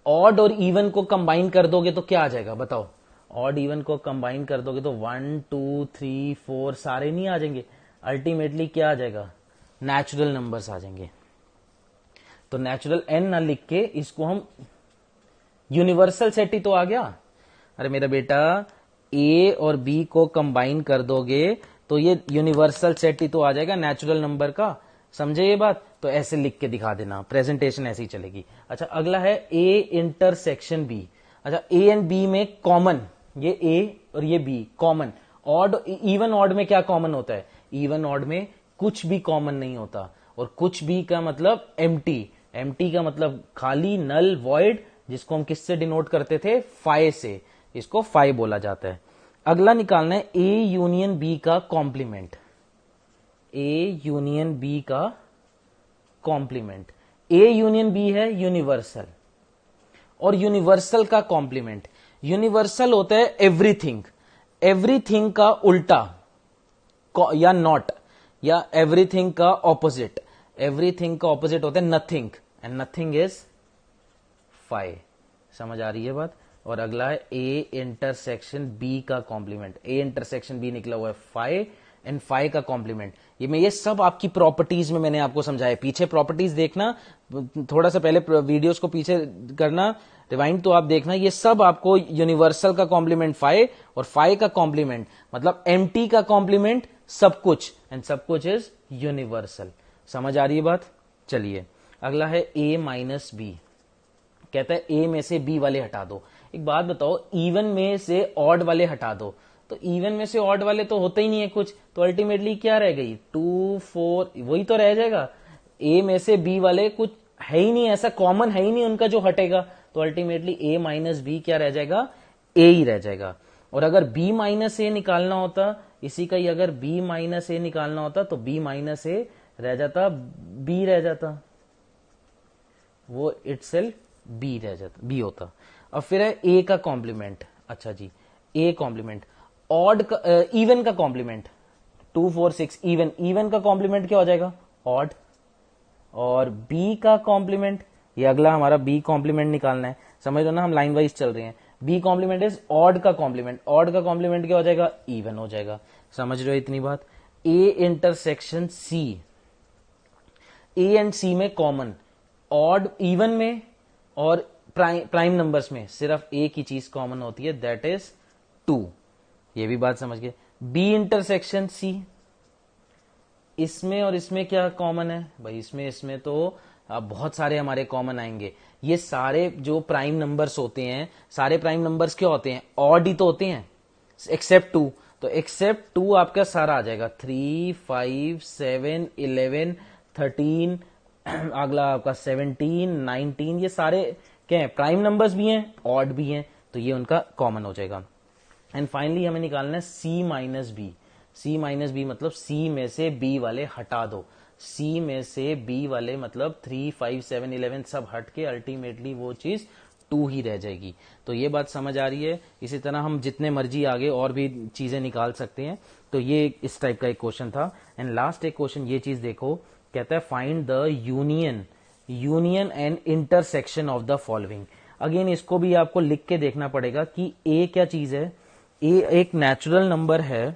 ऑड और इवन को कंबाइन कर दोगे तो क्या आ जाएगा बताओ, ऑड इवन को कंबाइन कर दोगे तो 1 2 3 4 सारे नहीं आ जाएंगे, अल्टीमेटली क्या आ जाएगा, नेचुरल नंबर्स आ जाएंगे। तो नेचुरल एन ना लिख के इसको हम यूनिवर्सल सेट ही तो आ गया। अरे मेरा बेटा, ए और बी को कंबाइन कर दोगे तो ये यूनिवर्सल सेट ही तो आ जाएगा नेचुरल नंबर का, समझे ये बात। तो ऐसे लिख के दिखा देना, प्रेजेंटेशन ऐसी चलेगी। अच्छा अगला है ए इंटरसेक्शन बी। अच्छा ए एंड बी में कॉमन, ये ए और ये B common. Odd even odd में क्या कॉमन होता है, इवन ऑड में कुछ भी कॉमन नहीं होता। और कुछ भी का मतलब एम्प्टी, एम्प्टी का मतलब खाली, नल, वॉइड, जिसको हम किससे डिनोट करते थे, फाइ से, इसको फाइ बोला जाता है। अगला निकालना है ए यूनियन बी का कॉम्प्लीमेंट। ए यूनियन बी का कॉम्प्लीमेंट। ए यूनियन बी है यूनिवर्सल, और यूनिवर्सल का कॉम्प्लीमेंट, यूनिवर्सल होता है एवरीथिंग, एवरीथिंग का उल्टा या नॉट, या एवरीथिंग का ऑपोजिट। एवरीथिंग का ऑपोजिट होता है nothing, and nothing is phi. समझ आ रही है बात। और अगला है ए इंटरसेक्शन बी का कॉम्प्लीमेंट। ए इंटरसेक्शन बी निकला हुआ है फाइ, एंड फाइ का कॉम्प्लीमेंट। ये सब आपकी प्रॉपर्टीज में मैंने आपको समझाया, पीछे प्रॉपर्टीज देखना, थोड़ा सा पहले वीडियोस को पीछे करना रिवाइंड, तो आप देखना ये सब आपको यूनिवर्सल का कॉम्प्लीमेंट फाइ, और फाइ का कॉम्प्लीमेंट मतलब एम्प्टी का कॉम्प्लीमेंट सब कुछ, एंड सब कुछ इज यूनिवर्सल। समझ आ रही है बात। चलिए अगला है ए माइनस बी। कहता है ए में से बी वाले हटा दो। एक बात बताओ, इवन में से ऑड वाले हटा दो, तो इवन में से ऑड वाले तो होते ही नहीं है कुछ, तो अल्टीमेटली क्या रह गई, 2 4, वही तो रह जाएगा। ए में से बी वाले कुछ है ही नहीं, ऐसा कॉमन है ही नहीं उनका जो हटेगा, तो अल्टीमेटली ए माइनस बी क्या रह जाएगा, ए ही रह जाएगा। और अगर बी माइनस ए निकालना होता, इसी का ही अगर बी माइनस ए निकालना होता तो बी माइनस ए रह जाता, बी रह जाता, वो इटसेल्फ बी रह जाता, बी होता। अब फिर है ए का कॉम्प्लीमेंट। अच्छा जी, ए कॉम्प्लीमेंट, ऑड का, इवन का कॉम्प्लीमेंट 2 4 6 इवन, इवन का कॉम्प्लीमेंट क्या हो जाएगा, ऑड। और बी का कॉम्प्लीमेंट, ये अगला हमारा बी कॉम्प्लीमेंट निकालना है, समझ लो ना, हम लाइन वाइज चल रहे हैं। बी कॉम्प्लीमेंट इज ऑड का कॉम्प्लीमेंट, ऑड का कॉम्प्लीमेंट क्या हो जाएगा, इवन हो जाएगा। समझ रहे हो इतनी बात। A intersection C, A and सी में कॉमन, ऑड इवन में और प्राइम नंबर्स में सिर्फ एक ही चीज कॉमन होती है, दैट इज 2। ये भी बात समझ गए। बी इंटरसेक्शन सी, इसमें और इसमें क्या कॉमन है भाई, इसमें तो बहुत सारे हमारे कॉमन आएंगे। ये सारे जो प्राइम नंबर्स होते हैं, सारे प्राइम नंबर्स क्या होते हैं, ऑड ही तो होते हैं, एक्सेप्ट 2। तो एक्सेप्ट 2 आपका सारा आ जाएगा, 3 5 7 11 13, अगला आपका 17 19, ये सारे क्या है, प्राइम नंबर्स भी हैं, ऑड भी हैं, तो ये उनका कॉमन हो जाएगा। एंड फाइनली हमें निकालना है सी माइनस बी। सी माइनस बी मतलब सी में से बी वाले हटा दो, सी में से बी वाले मतलब 3 5 7 11 सब हट के अल्टीमेटली वो चीज 2 ही रह जाएगी। तो ये बात समझ आ रही है। इसी तरह हम जितने मर्जी आगे और भी चीजें निकाल सकते हैं। तो ये इस टाइप का एक क्वेश्चन था। एंड लास्ट एक क्वेश्चन ये चीज देखो, कहता है find the union and intersection of the following. Again इसको भी आपको लिख के देखना पड़ेगा कि ए क्या चीज है। ए एक नेचुरल नंबर है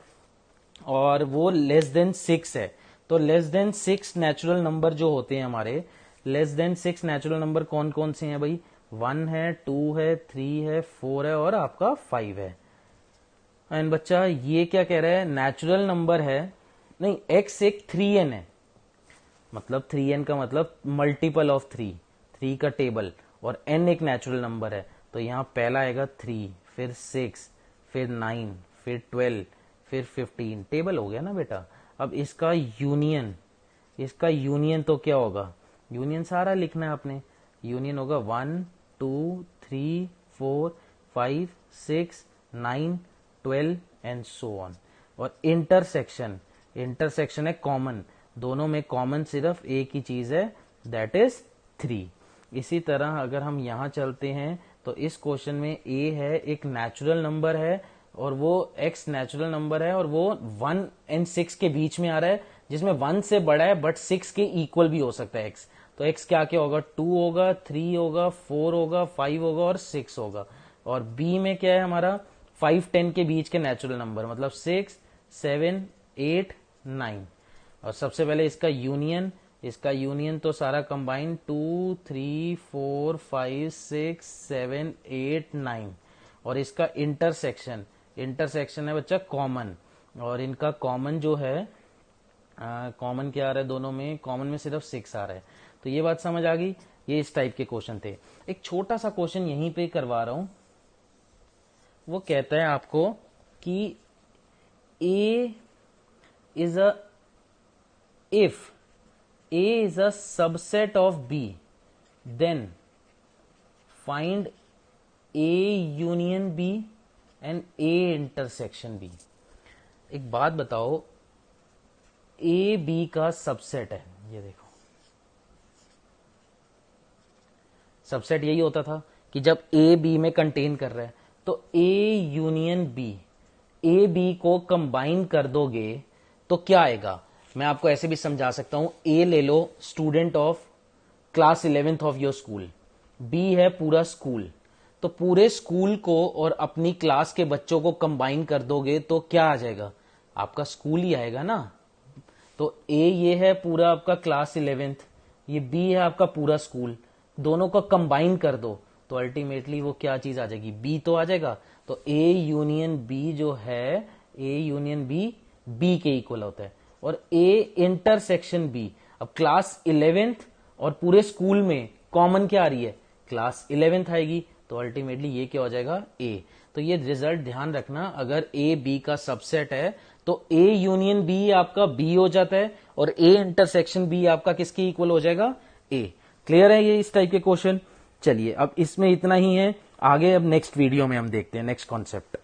और वो लेस देन 6 है। तो लेस देन 6 नेचुरल नंबर जो होते हैं हमारे, लेस देन 6 नेचुरल नंबर कौन कौन से हैं भाई, 1 है, 2 है, 3 है, 4 है और आपका 5 है। एंड बच्चा ये क्या कह रहा है, नेचुरल नंबर है, नहीं, x एक 3n है, मतलब 3n का मतलब मल्टीपल ऑफ 3 का टेबल, और n एक नेचुरल नंबर है। तो यहां पहला आएगा 3, फिर 6, फिर 9, फिर 12, फिर 15, टेबल हो गया ना बेटा। अब इसका यूनियन तो क्या होगा, यूनियन सारा लिखना है आपने। यूनियन होगा 1 2 3 4 5 6 9 12 एंड सो ऑन। और इंटरसेक्शन है कॉमन, दोनों में कॉमन सिर्फ एक ही चीज है, दैट इज 3। इसी तरह अगर हम यहां चलते हैं तो इस क्वेश्चन में a है, एक नेचुरल नंबर है और वो x नेचुरल नंबर है और वो 1 एंड 6 के बीच में आ रहा है, जिसमें 1 से बड़ा है बट 6 के इक्वल भी हो सकता है x। तो x क्या क्या होगा, 2 होगा, 3 होगा, 4 होगा, 5 होगा और 6 होगा। और b में क्या है हमारा, 5 10 के बीच के नेचुरल नंबर, मतलब 6 7 8 9। और सबसे पहले इसका यूनियन तो सारा कंबाइन 2 3 4 5 6 7 8 9। और इसका इंटरसेक्शन है बच्चा कॉमन, और इनका कॉमन जो है कॉमन क्या आ रहा है, दोनों में कॉमन में सिर्फ 6 आ रहा है। तो ये बात समझ आ गई। ये इस टाइप के क्वेश्चन थे। एक छोटा सा क्वेश्चन यहीं पे करवा रहा हूं, वो कहता है आपको कि A is a if A is a subset of B, then find A union B and A intersection B। एक बात बताओ, A B का सबसेट है, ये देखो सबसेट यही होता था कि जब A B में कंटेन कर रहा है तो A union B, A B को कंबाइन कर दोगे तो क्या आएगा। मैं आपको ऐसे भी समझा सकता हूं, A ले लो, student of class 11th of your school, B है पूरा स्कूल, तो पूरे स्कूल को और अपनी क्लास के बच्चों को कंबाइन कर दोगे तो क्या आ जाएगा, आपका स्कूल ही आएगा ना। तो A ये है पूरा आपका क्लास 11th, ये B है आपका पूरा स्कूल, दोनों को कंबाइन कर दो तो अल्टीमेटली वो क्या चीज आ जाएगी, B तो आ जाएगा। तो A यूनियन B जो है, A यूनियन B B के इक्वल होता है। और A इंटरसेक्शन B, अब क्लास 11th और पूरे स्कूल में कॉमन क्या आ रही है, क्लास 11th आएगी, तो अल्टीमेटली ये क्या हो जाएगा, A। तो ये रिजल्ट ध्यान रखना, अगर A B का सबसेट है तो A यूनियन B आपका B हो जाता है और A इंटरसेक्शन B आपका किसके इक्वल हो जाएगा, A। क्लियर है ये इस टाइप के क्वेश्चन। चलिए अब इसमें इतना ही है, आगे अब नेक्स्ट वीडियो में हम देखते हैं नेक्स्ट कॉन्सेप्ट।